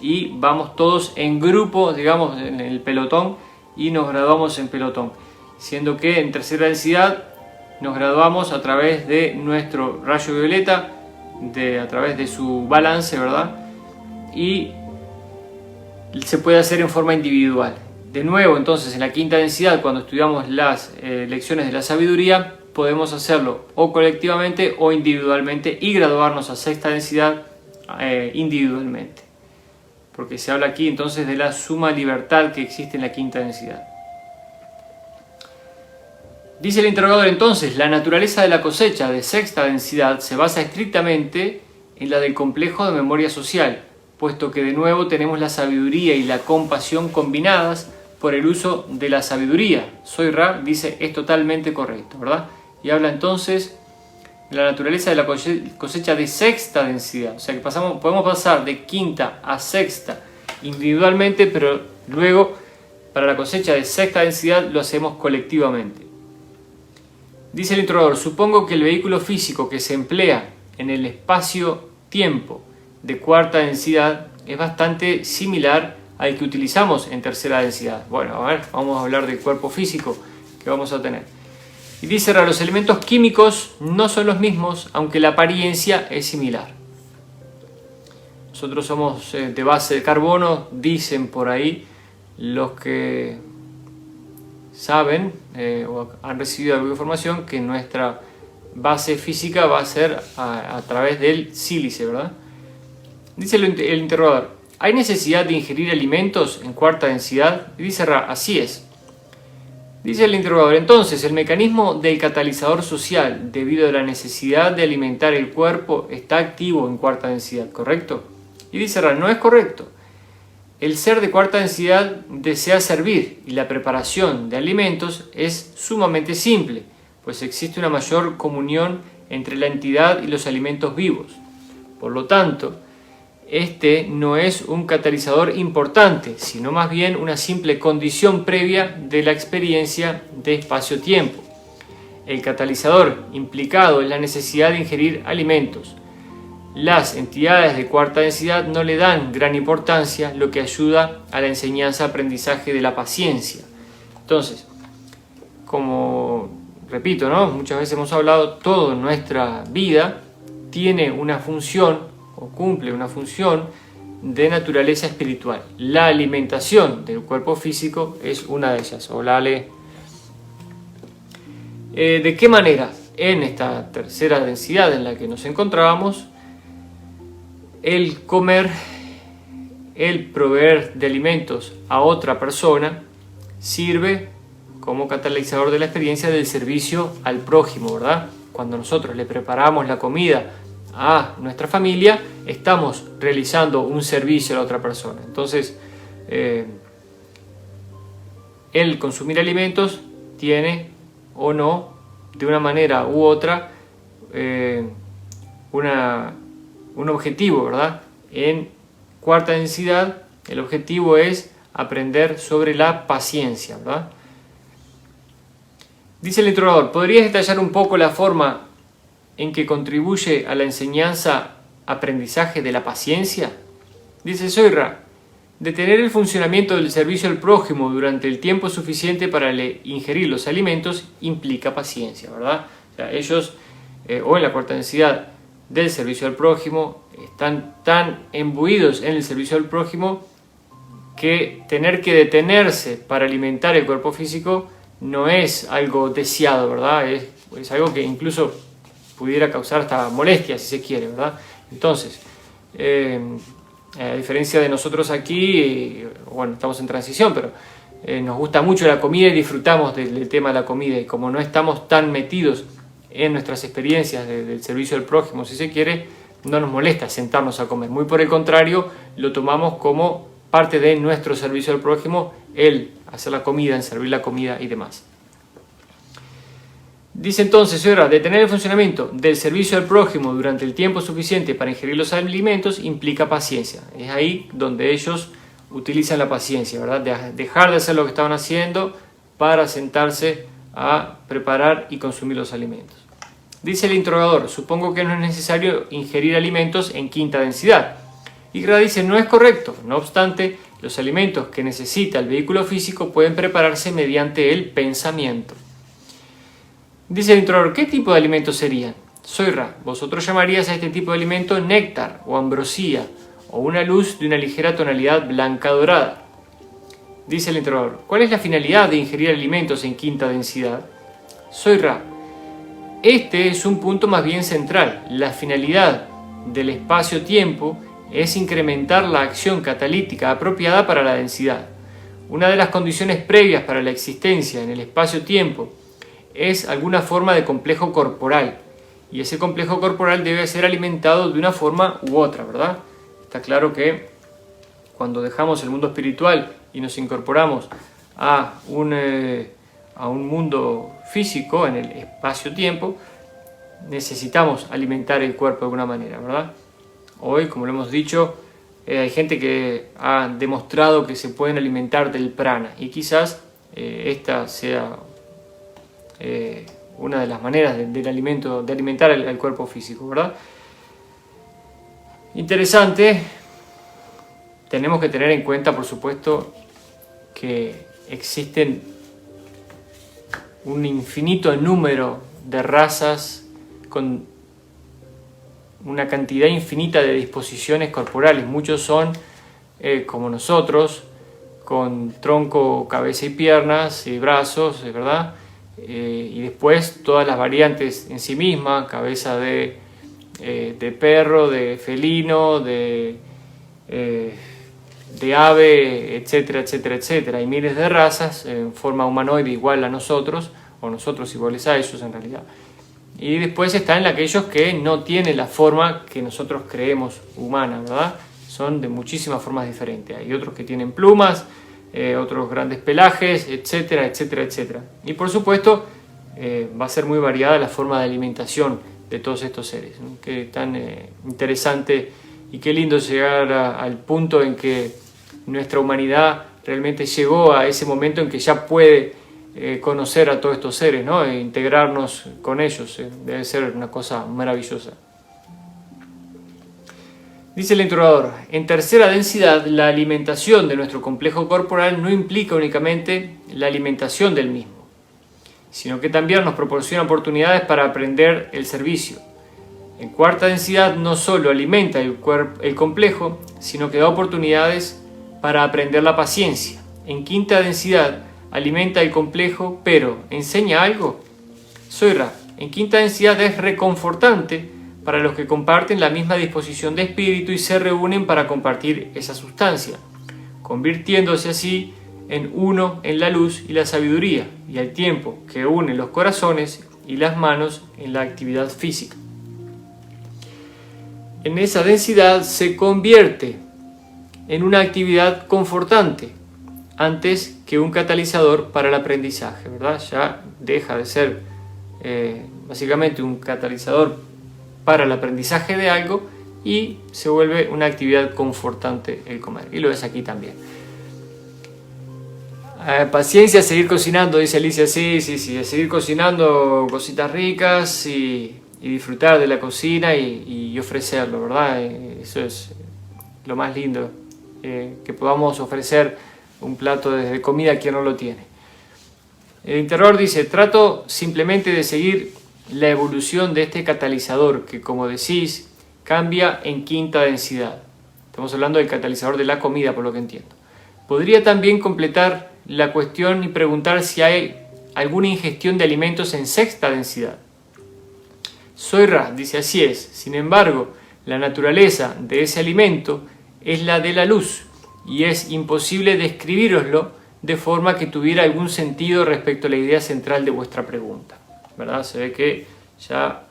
A: Y vamos todos en grupo, digamos, en el pelotón, y nos graduamos en pelotón, siendo que en tercera densidad nos graduamos a través de nuestro rayo violeta, a través de su balance, ¿verdad? Y se puede hacer en forma individual. De nuevo, entonces, en la quinta densidad, cuando estudiamos las lecciones de la sabiduría, podemos hacerlo o colectivamente o individualmente y graduarnos a sexta densidad individualmente. Porque se habla aquí entonces de la suma libertad que existe en la quinta densidad. Dice el interrogador entonces, la naturaleza de la cosecha de sexta densidad se basa estrictamente en la del complejo de memoria social, puesto que de nuevo tenemos la sabiduría y la compasión combinadas por el uso de la sabiduría. Soy Ra dice es totalmente correcto, ¿verdad? Y habla entonces de la naturaleza de la cosecha de sexta densidad. O sea que podemos pasar de quinta a sexta individualmente, pero luego para la cosecha de sexta densidad lo hacemos colectivamente. Dice el interrogador, supongo que el vehículo físico que se emplea en el espacio-tiempo de cuarta densidad es bastante similar al que utilizamos en tercera densidad. Bueno, a ver, vamos a hablar del cuerpo físico que vamos a tener. Y dice, los elementos químicos no son los mismos, aunque la apariencia es similar. Nosotros somos de base de carbono, dicen por ahí los que saben o han recibido alguna información que nuestra base física va a ser a través del sílice, ¿verdad? Dice el interrogador, ¿hay necesidad de ingerir alimentos en cuarta densidad? Y dice Ra, así es. Dice el interrogador, entonces, el mecanismo del catalizador social, debido a la necesidad de alimentar el cuerpo, está activo en cuarta densidad, ¿correcto? Y dice Ra, no es correcto. El ser de cuarta densidad desea servir y la preparación de alimentos es sumamente simple, pues existe una mayor comunión entre la entidad y los alimentos vivos. Por lo tanto, este no es un catalizador importante, sino más bien una simple condición previa de la experiencia de espacio-tiempo. El catalizador implicado es la necesidad de ingerir alimentos. Las entidades de cuarta densidad no le dan gran importancia, lo que ayuda a la enseñanza-aprendizaje de la paciencia. Entonces, como repito, ¿no? Muchas veces hemos hablado, toda nuestra vida tiene una función o cumple una función de naturaleza espiritual. La alimentación del cuerpo físico es una de ellas. Hola, Ale. ¿De qué manera? En esta tercera densidad en la que nos encontrábamos, el comer, el proveer de alimentos a otra persona sirve como catalizador de la experiencia del servicio al prójimo, ¿verdad? Cuando nosotros le preparamos la comida a nuestra familia, estamos realizando un servicio a la otra persona. Entonces, el consumir alimentos tiene o no, de una manera u otra, un objetivo, ¿verdad? En cuarta densidad, el objetivo es aprender sobre la paciencia, ¿verdad? Dice el interrogador, ¿podrías detallar un poco la forma en que contribuye a la enseñanza-aprendizaje de la paciencia? Dice Soyra, detener el funcionamiento del servicio al prójimo durante el tiempo suficiente para ingerir los alimentos implica paciencia, ¿verdad? O sea, ellos, o en la cuarta densidad del servicio al prójimo, están tan imbuidos en el servicio al prójimo que tener que detenerse para alimentar el cuerpo físico no es algo deseado, ¿verdad? Es algo que incluso pudiera causar hasta molestia, si se quiere, ¿verdad? Entonces, a diferencia de nosotros aquí, bueno, estamos en transición, pero nos gusta mucho la comida y disfrutamos del tema de la comida, y como no estamos tan metidos en nuestras experiencias del servicio al prójimo, si se quiere, no nos molesta sentarnos a comer. Muy por el contrario, lo tomamos como parte de nuestro servicio al prójimo, el hacer la comida, en servir la comida y demás. Dice entonces, señora, detener el funcionamiento del servicio al prójimo durante el tiempo suficiente para ingerir los alimentos implica paciencia. Es ahí donde ellos utilizan la paciencia, ¿verdad? Dejar de hacer lo que estaban haciendo para sentarse a preparar y consumir los alimentos. Dice el interrogador, supongo que no es necesario ingerir alimentos en quinta densidad. Y Ra dice, no es correcto. No obstante, los alimentos que necesita el vehículo físico pueden prepararse mediante el pensamiento. Dice el introductor, ¿qué tipo de alimentos serían? Soy Ra, vosotros llamaríais a este tipo de alimento néctar o ambrosía, o una luz de una ligera tonalidad blanca dorada. Dice el introductor, ¿cuál es la finalidad de ingerir alimentos en quinta densidad? Soy Ra. Este es un punto más bien central. La finalidad del espacio-tiempo es incrementar la acción catalítica apropiada para la densidad. Una de las condiciones previas para la existencia en el espacio-tiempo es alguna forma de complejo corporal, y ese complejo corporal debe ser alimentado de una forma u otra, ¿verdad? Está claro que cuando dejamos el mundo espiritual y nos incorporamos a un mundo físico en el espacio-tiempo, necesitamos alimentar el cuerpo de alguna manera, ¿verdad? Hoy, como lo hemos dicho, hay gente que ha demostrado que se pueden alimentar del prana, y quizás esta sea una de las maneras de alimentar el cuerpo físico, ¿verdad? Interesante. Tenemos que tener en cuenta, por supuesto, que existen un infinito número de razas con una cantidad infinita de disposiciones corporales. Muchos son como nosotros, con tronco, cabeza y piernas y brazos, ¿verdad? Y después todas las variantes en sí mismas, cabeza de perro, de felino, de ave, etcétera, etcétera, etcétera. Hay miles de razas en forma humanoide igual a nosotros, o nosotros iguales a ellos en realidad. Y después están aquellos que no tienen la forma que nosotros creemos humana, ¿verdad? Son de muchísimas formas diferentes. Hay otros que tienen plumas, otros grandes pelajes, etcétera, etcétera, etcétera. Y por supuesto va a ser muy variada la forma de alimentación de todos estos seres, ¿no? Qué tan interesante y qué lindo llegar al punto en que nuestra humanidad realmente llegó a ese momento en que ya puede conocer a todos estos seres, ¿no? E integrarnos con ellos. Debe ser una cosa maravillosa. Dice el introductor, en tercera densidad, la alimentación de nuestro complejo corporal no implica únicamente la alimentación del mismo, sino que también nos proporciona oportunidades para aprender el servicio. En cuarta densidad no solo alimenta el complejo, sino que da oportunidades para aprender la paciencia. En quinta densidad alimenta el complejo, pero ¿enseña algo? Soy Ra. En quinta densidad es reconfortante para los que comparten la misma disposición de espíritu y se reúnen para compartir esa sustancia, convirtiéndose así en uno en la luz y la sabiduría, y al tiempo que une los corazones y las manos en la actividad física. En esa densidad se convierte en una actividad confortante antes que un catalizador para el aprendizaje, ¿verdad? Ya deja de ser básicamente un catalizador para el aprendizaje de algo y se vuelve una actividad confortante el comer. Y lo ves aquí también. Paciencia, seguir cocinando, dice Alicia. Sí, a seguir cocinando cositas ricas y disfrutar de la cocina y ofrecerlo, ¿verdad? Eso es lo más lindo, que podamos ofrecer un plato de comida a quien no lo tiene. El interior dice, trato simplemente de seguir la evolución de este catalizador que, como decís, cambia en quinta densidad. Estamos hablando del catalizador de la comida, por lo que entiendo. Podría también completar la cuestión y preguntar si hay alguna ingestión de alimentos en sexta densidad. Soy Ra, dice, así es. Sin embargo, la naturaleza de ese alimento es la de la luz y es imposible describiroslo de forma que tuviera algún sentido respecto a la idea central de vuestra pregunta, ¿verdad? Se ve que ya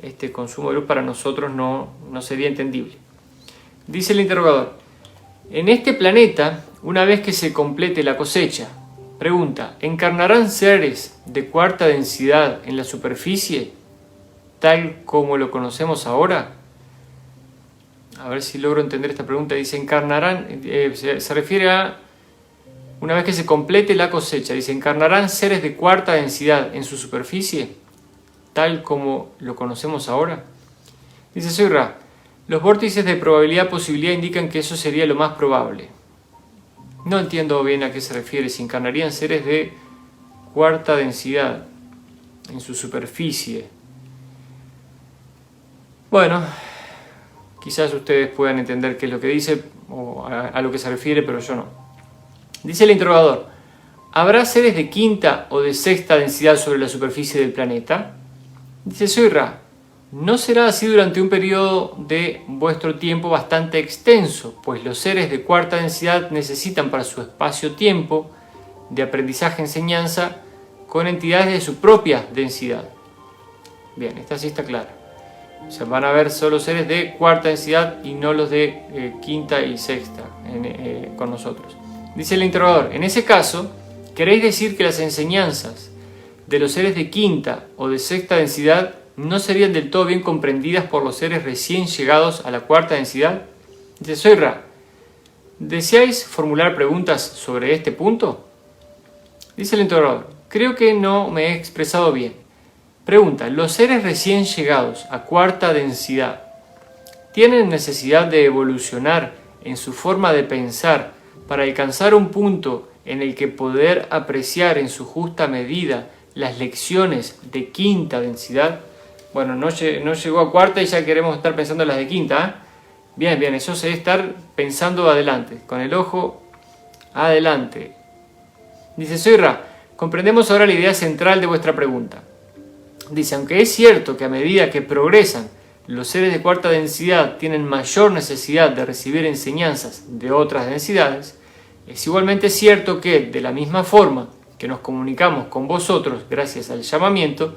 A: este consumo de luz para nosotros no sería entendible. Dice el interrogador, en este planeta, una vez que se complete la cosecha, pregunta, ¿encarnarán seres de cuarta densidad en la superficie, tal como lo conocemos ahora? A ver si logro entender esta pregunta. Dice, ¿encarnarán? Se refiere a una vez que se complete la cosecha. Dice, ¿encarnarán seres de cuarta densidad en su superficie, tal como lo conocemos ahora? Dice, soy Ra. Los vórtices de probabilidad-posibilidad indican que eso sería lo más probable. No entiendo bien a qué se refiere. Si encarnarían seres de cuarta densidad. en su superficie. Bueno, quizás ustedes puedan entender qué es lo que dice o a lo que se refiere, pero yo no. Dice el interrogador: ¿habrá seres de quinta o de sexta densidad sobre la superficie del planeta? Dice: soy Ra. No será así durante un periodo de vuestro tiempo bastante extenso, pues los seres de cuarta densidad necesitan para su espacio-tiempo de aprendizaje-enseñanza con entidades de su propia densidad. Bien, esta sí está clara. O sea, van a haber solo seres de cuarta densidad y no los de quinta y sexta con nosotros. Dice el interrogador: en ese caso, ¿queréis decir que las enseñanzas de los seres de quinta o de sexta densidad no serían del todo bien comprendidas por los seres recién llegados a la cuarta densidad? Dice: soy Ra. ¿Deseáis formular preguntas sobre este punto? Dice el interrogador: creo que no me he expresado bien. Pregunta: ¿los seres recién llegados a cuarta densidad tienen necesidad de evolucionar en su forma de pensar para alcanzar un punto en el que poder apreciar en su justa medida las lecciones de quinta densidad? Bueno, no llegó a cuarta y ya queremos estar pensando en las de quinta, ¿eh? Bien, bien, eso se debe estar pensando adelante, con el ojo adelante. Dice: soy Ra. Comprendemos ahora la idea central de vuestra pregunta. Dice: aunque es cierto que a medida que progresan, los seres de cuarta densidad tienen mayor necesidad de recibir enseñanzas de otras densidades, es igualmente cierto que, de la misma forma que nos comunicamos con vosotros gracias al llamamiento,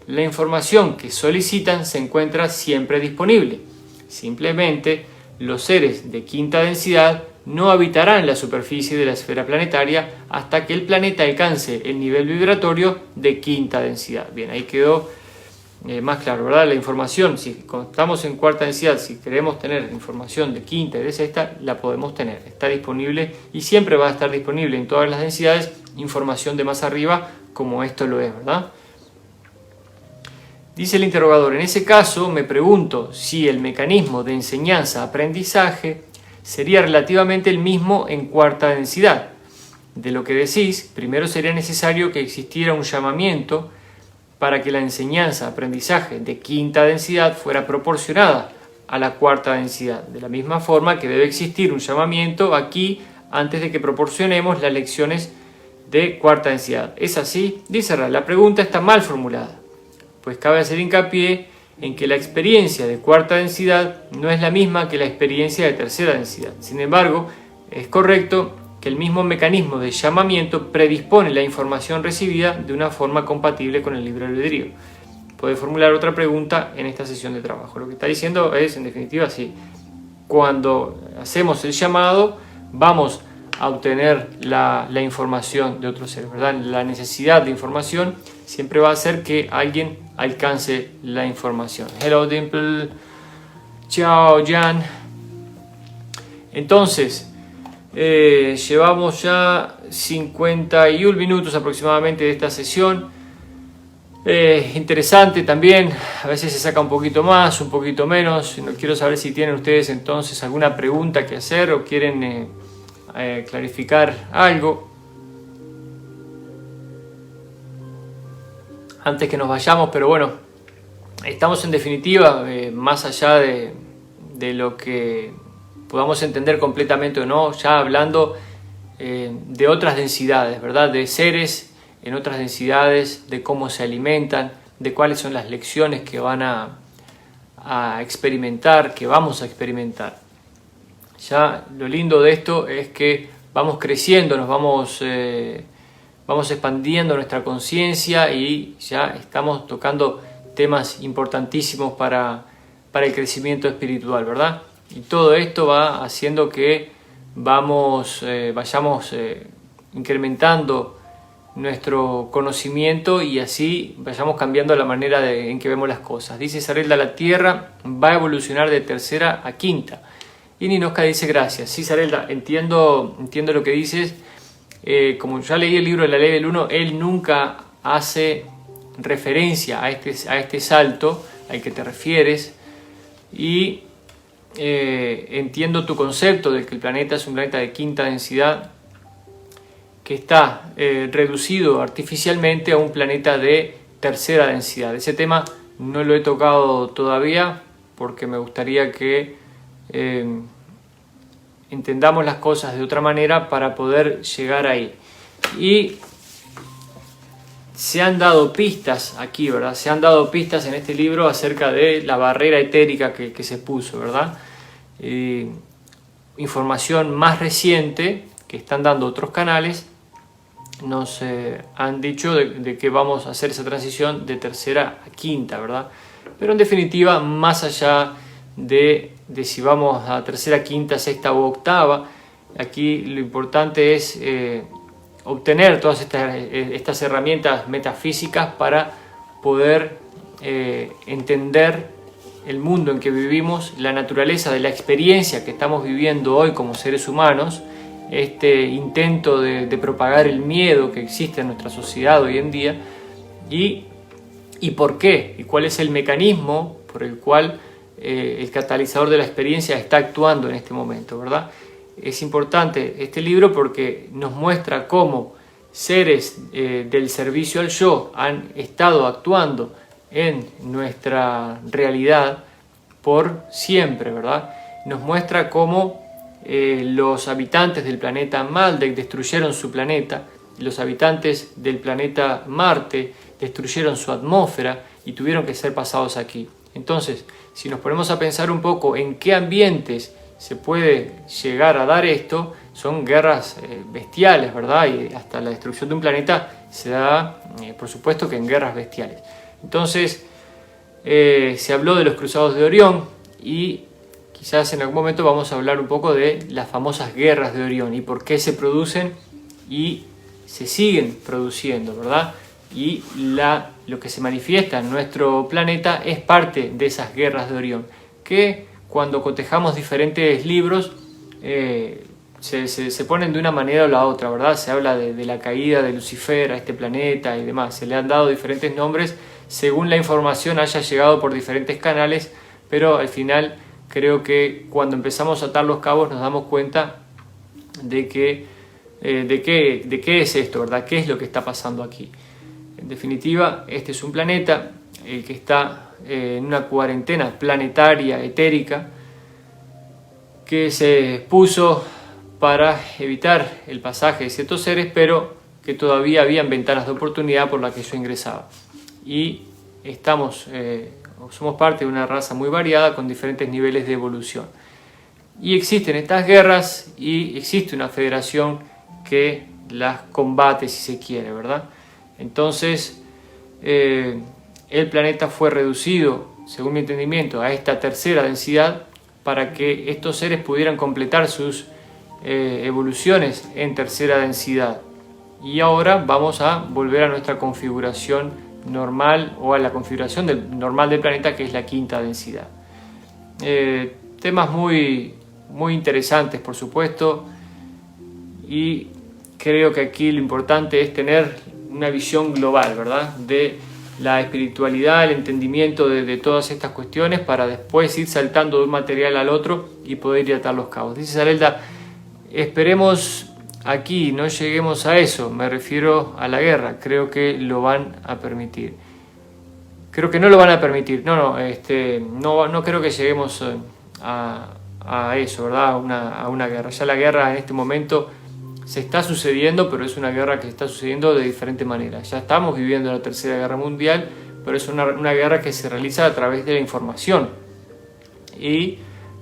A: la información que solicitan se encuentra siempre disponible. Simplemente, los seres de quinta densidad no habitarán la superficie de la esfera planetaria hasta que el planeta alcance el nivel vibratorio de quinta densidad. Bien, ahí quedó más claro, ¿verdad? La información, si estamos en cuarta densidad, si queremos tener información de quinta y de sexta, la podemos tener. Está disponible y siempre va a estar disponible en todas las densidades información de más arriba, como esto lo es, ¿verdad? Dice el interrogador: en ese caso me pregunto si el mecanismo de enseñanza-aprendizaje sería relativamente el mismo en cuarta densidad. De lo que decís, primero sería necesario que existiera un llamamiento para que la enseñanza-aprendizaje de quinta densidad fuera proporcionada a la cuarta densidad. De la misma forma que debe existir un llamamiento aquí antes de que proporcionemos las lecciones de cuarta densidad. ¿Es así? Dice Ra. La pregunta está mal formulada, pues cabe hacer hincapié en que la experiencia de cuarta densidad no es la misma que la experiencia de tercera densidad. Sin embargo, es correcto que el mismo mecanismo de llamamiento predispone la información recibida de una forma compatible con el libre albedrío. Puede formular otra pregunta en esta sesión de trabajo. Lo que está diciendo es, en definitiva, sí, cuando hacemos el llamado, vamos a obtener la información de otros seres, ¿verdad? La necesidad de información siempre va a hacer que alguien alcance la información. Hello Dimple, chao Jan. Entonces, llevamos ya 51 minutos aproximadamente de esta sesión. Interesante también, a veces se saca un poquito más, un poquito menos. No quiero saber si tienen ustedes entonces alguna pregunta que hacer o quieren clarificar algo antes que nos vayamos, pero bueno, estamos en definitiva más allá de lo que podamos entender completamente o no, ya hablando de otras densidades, ¿verdad? De seres en otras densidades, de cómo se alimentan, de cuáles son las lecciones que van a experimentar, que vamos a experimentar. Ya lo lindo de esto es que vamos creciendo, nos vamos expandiendo nuestra conciencia y ya estamos tocando temas importantísimos para el crecimiento espiritual, ¿verdad? Y todo esto va haciendo que vayamos incrementando nuestro conocimiento y así vayamos cambiando la manera en que vemos las cosas. Dice Sarelda: la Tierra va a evolucionar de tercera a quinta. Y Ninoska dice: gracias. Sí, Sarelda, entiendo lo que dices. Como ya leí el libro de la Ley del Uno, él nunca hace referencia a este salto al que te refieres. Y entiendo tu concepto de que el planeta es un planeta de quinta densidad que está reducido artificialmente a un planeta de tercera densidad. Ese tema no lo he tocado todavía porque me gustaría que entendamos las cosas de otra manera para poder llegar ahí. Y se han dado pistas aquí, ¿verdad? Se han dado pistas en este libro acerca de la barrera etérica que se puso, ¿verdad? Información más reciente que están dando otros canales nos han dicho de que vamos a hacer esa transición de tercera a quinta, ¿verdad? Pero en definitiva, más allá de si vamos a tercera, quinta, sexta u octava, aquí lo importante es obtener todas estas herramientas metafísicas para poder entender el mundo en que vivimos, la naturaleza de la experiencia que estamos viviendo hoy como seres humanos, este intento de propagar el miedo que existe en nuestra sociedad hoy en día, y por qué, y cuál es el mecanismo por el cual el catalizador de la experiencia está actuando en este momento, ¿verdad? Es importante este libro porque nos muestra cómo seres del servicio al yo han estado actuando en nuestra realidad por siempre, ¿verdad? Nos muestra cómo los habitantes del planeta Maldek destruyeron su planeta, los habitantes del planeta Marte destruyeron su atmósfera y tuvieron que ser pasados aquí. Entonces, si nos ponemos a pensar un poco en qué ambientes se puede llegar a dar esto, son guerras bestiales, ¿verdad? Y hasta la destrucción de un planeta se da, por supuesto, que en guerras bestiales. Entonces, se habló de los cruzados de Orión y quizás en algún momento vamos a hablar un poco de las famosas guerras de Orión y por qué se producen y se siguen produciendo, ¿verdad? Y lo que se manifiesta en nuestro planeta es parte de esas guerras de Orión, que cuando cotejamos diferentes libros se ponen de una manera o la otra, ¿verdad? Se habla de la caída de Lucifer a este planeta y demás, se le han dado diferentes nombres según la información haya llegado por diferentes canales, pero al final creo que cuando empezamos a atar los cabos nos damos cuenta de qué es esto, ¿verdad? ¿Qué es lo que está pasando aquí? En definitiva, este es un planeta que está en una cuarentena planetaria etérica que se puso para evitar el pasaje de ciertos seres, pero que todavía habían ventanas de oportunidad por las que yo ingresaba. Y somos parte de una raza muy variada con diferentes niveles de evolución. Y existen estas guerras y existe una federación que las combate, si se quiere, ¿verdad? Entonces, el planeta fue reducido, según mi entendimiento, a esta tercera densidad para que estos seres pudieran completar sus evoluciones en tercera densidad. Y ahora vamos a volver a nuestra configuración normal o a la configuración normal del planeta, que es la quinta densidad. Temas muy interesantes, por supuesto, y creo que aquí lo importante es tener una visión global, ¿verdad? De la espiritualidad, el entendimiento de todas estas cuestiones para después ir saltando de un material al otro y poder ir a atar los cabos. Dice Sarelda, esperemos aquí no lleguemos a eso, me refiero a la guerra, creo que lo van a permitir. Creo que no lo van a permitir, no creo que lleguemos a eso, ¿verdad? A una guerra. Ya la guerra en este momento se está sucediendo, pero es una guerra que está sucediendo de diferente manera. Ya estamos viviendo la Tercera Guerra Mundial, pero es una guerra que se realiza a través de la información. Y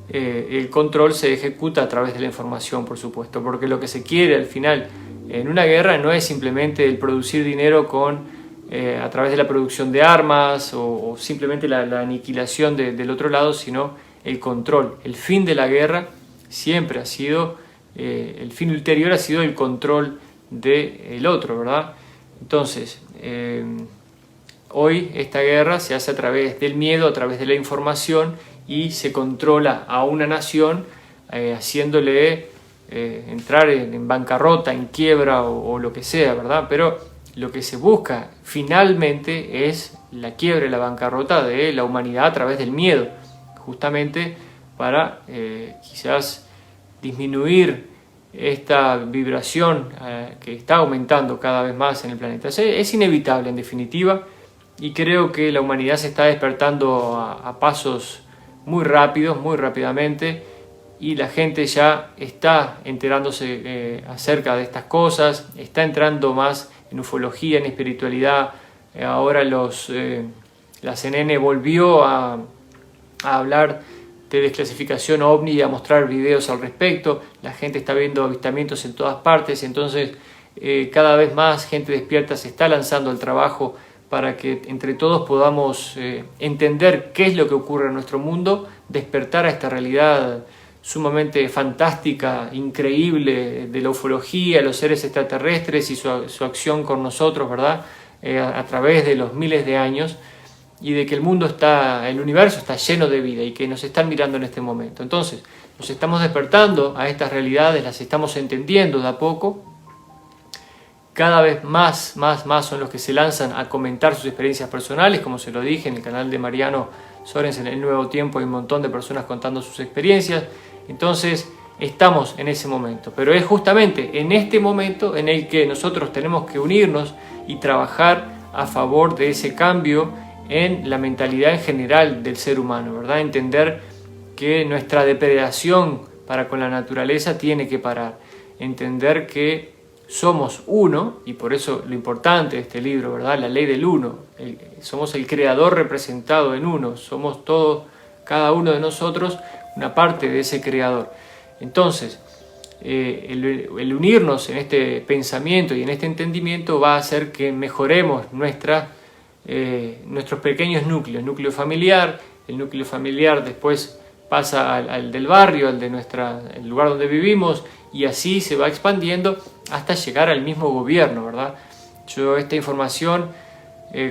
A: el control se ejecuta a través de la información, por supuesto, porque lo que se quiere al final en una guerra no es simplemente el producir dinero a través de la producción de armas o simplemente la aniquilación del otro lado, sino el control. El fin de la guerra siempre ha sido, el fin ulterior ha sido el control del otro, ¿verdad? Entonces, hoy esta guerra se hace a través del miedo, a través de la información, y se controla a una nación haciéndole entrar en bancarrota, en quiebra o lo que sea, ¿verdad? Pero lo que se busca finalmente es la quiebra y la bancarrota de la humanidad a través del miedo, justamente para quizás disminuir esta vibración que está aumentando cada vez más en el planeta. Es inevitable, en definitiva, y creo que la humanidad se está despertando a pasos muy rápidos, muy rápidamente, y la gente ya está enterándose acerca de estas cosas, está entrando más en ufología, en espiritualidad. Ahora la CNN volvió a hablar de desclasificación OVNI y a mostrar videos al respecto. La gente está viendo avistamientos en todas partes, entonces cada vez más gente despierta se está lanzando al trabajo para que entre todos podamos entender qué es lo que ocurre en nuestro mundo, despertar a esta realidad sumamente fantástica, increíble de la ufología, los seres extraterrestres y su acción con nosotros, ¿verdad? A través de los miles de años, y de que el universo está lleno de vida y que nos están mirando en este momento. Entonces, nos estamos despertando a estas realidades, las estamos entendiendo de a poco. Cada vez más son los que se lanzan a comentar sus experiencias personales, como se lo dije en el canal de Mariano Sorensen, en El Nuevo Tiempo hay un montón de personas contando sus experiencias. Entonces estamos en ese momento, pero es justamente en este momento en el que nosotros tenemos que unirnos y trabajar a favor de ese cambio en la mentalidad en general del ser humano, ¿verdad? Entender que nuestra depredación para con la naturaleza tiene que parar, entender que somos uno, y por eso lo importante de este libro, ¿verdad? La ley del uno. Somos el creador representado en uno, somos todos, cada uno de nosotros, una parte de ese creador. Entonces, el unirnos en este pensamiento y en este entendimiento va a hacer que mejoremos nuestros pequeños núcleos, núcleo familiar. El núcleo familiar después pasa al del barrio, al de el lugar donde vivimos, y así se va expandiendo hasta llegar al mismo gobierno, ¿verdad? Yo esta información,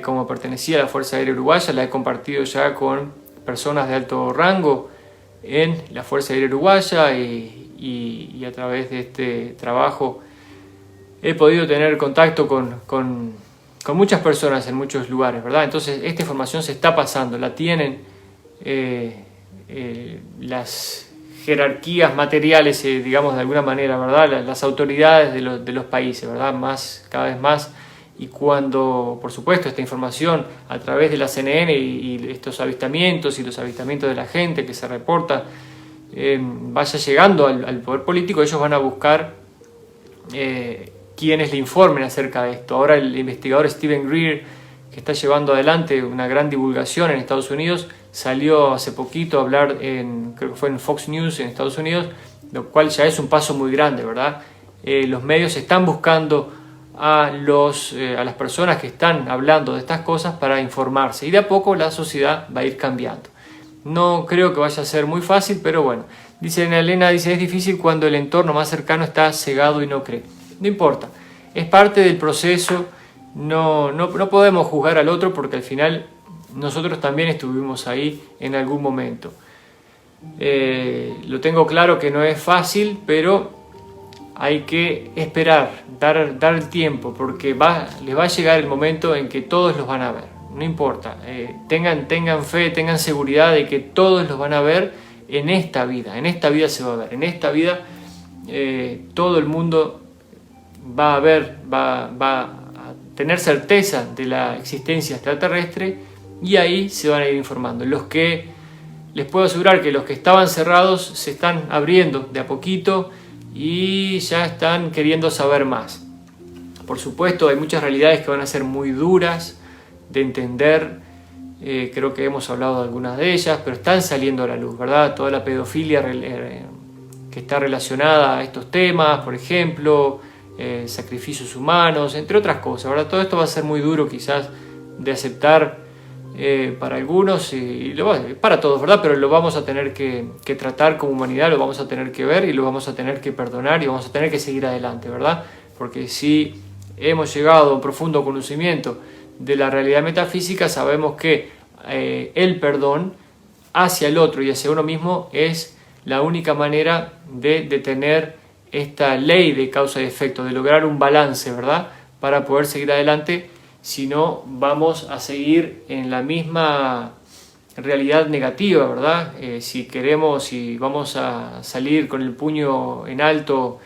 A: como pertenecía a la Fuerza Aérea Uruguaya, la he compartido ya con personas de alto rango en la Fuerza Aérea Uruguaya, y a través de este trabajo he podido tener contacto con muchas personas en muchos lugares, ¿verdad? Entonces esta información se está pasando, la tienen las jerarquías materiales, digamos de alguna manera, ¿verdad? Las autoridades de los países, ¿verdad? Cada vez más. Y cuando, por supuesto, esta información a través de la CNN y estos avistamientos y los avistamientos de la gente que se reporta vaya llegando al poder político, ellos van a buscar quienes le informen acerca de esto. Ahora el investigador Steven Greer, que está llevando adelante una gran divulgación en Estados Unidos, salió hace poquito a hablar, creo que fue en Fox News en Estados Unidos, lo cual ya es un paso muy grande, ¿verdad? Los medios están buscando a las personas que están hablando de estas cosas para informarse, y de a poco la sociedad va a ir cambiando. No creo que vaya a ser muy fácil, pero bueno. Dice Elena, es difícil cuando el entorno más cercano está cegado y no cree. No importa, es parte del proceso. No podemos juzgar al otro, porque al final nosotros también estuvimos ahí en algún momento. Lo tengo claro que no es fácil, pero hay que esperar, dar el tiempo, porque les va a llegar el momento en que todos los van a ver. No importa, tengan fe, tengan seguridad de que todos los van a ver en esta vida se va a ver, en esta vida todo el mundo va a ver, va a tener certeza de la existencia extraterrestre, y ahí se van a ir informando. Les puedo asegurar que los que estaban cerrados se están abriendo de a poquito y ya están queriendo saber más. Por supuesto, hay muchas realidades que van a ser muy duras de entender, creo que hemos hablado de algunas de ellas, pero están saliendo a la luz, ¿verdad? Toda la pedofilia que está relacionada a estos temas, por ejemplo, sacrificios humanos, entre otras cosas, ¿verdad? Todo esto va a ser muy duro quizás de aceptar para algunos y para todos, ¿verdad? Pero lo vamos a tener que tratar como humanidad, lo vamos a tener que ver y lo vamos a tener que perdonar y vamos a tener que seguir adelante, ¿verdad? Porque si hemos llegado a un profundo conocimiento de la realidad metafísica, sabemos que el perdón hacia el otro y hacia uno mismo es la única manera de detener esta ley de causa y efecto, de lograr un balance, ¿verdad? Para poder seguir adelante. Si no, vamos a seguir en la misma realidad negativa, ¿verdad? Si vamos a salir con el puño en alto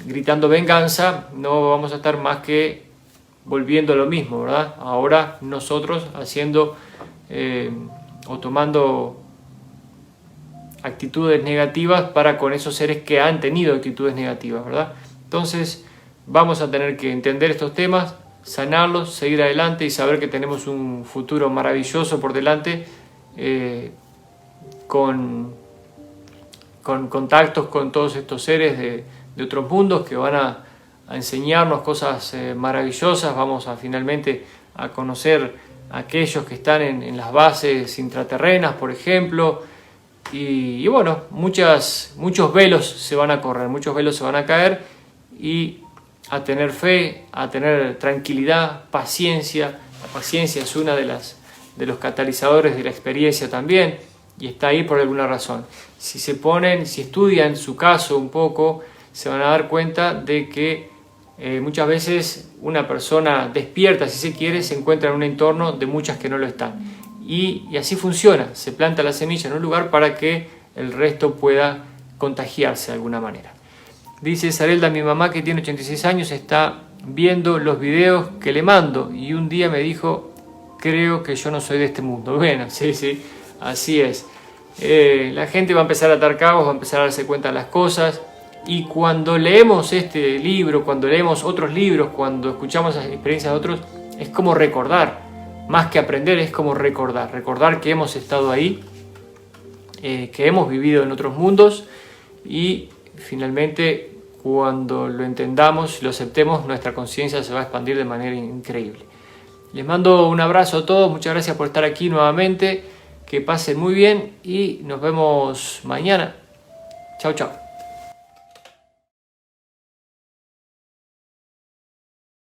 A: gritando venganza, no vamos a estar más que volviendo a lo mismo, ¿verdad? Ahora nosotros haciendo o tomando actitudes negativas para con esos seres que han tenido actitudes negativas, ¿verdad? Entonces vamos a tener que entender estos temas, sanarlos, seguir adelante y saber que tenemos un futuro maravilloso por delante, con contactos con todos estos seres de otros mundos que van a enseñarnos cosas maravillosas. Vamos a finalmente a conocer a aquellos que están en las bases intraterrenas, por ejemplo, y bueno, muchos velos se van a correr, muchos velos se van a caer, y a tener fe, a tener tranquilidad, paciencia. La paciencia es una de los catalizadores de la experiencia también, y está ahí por alguna razón. Si estudian su caso un poco, se van a dar cuenta de que muchas veces una persona despierta, si se quiere, se encuentra en un entorno de muchas que no lo están. Y así funciona, se planta la semilla en un lugar para que el resto pueda contagiarse de alguna manera. Dice Sarelda, mi mamá que tiene 86 años está viendo los videos que le mando y un día me dijo, creo que yo no soy de este mundo. Bueno, sí, así es. La gente va a empezar a atar cabos, va a empezar a darse cuenta de las cosas, y cuando leemos este libro, cuando leemos otros libros, cuando escuchamos las experiencias de otros, es como recordar. Más que aprender, es como recordar que hemos estado ahí, que hemos vivido en otros mundos, y finalmente cuando lo entendamos, lo aceptemos, nuestra conciencia se va a expandir de manera increíble. Les mando un abrazo a todos, muchas gracias por estar aquí nuevamente, que pasen muy bien y nos vemos mañana. Chao, chao.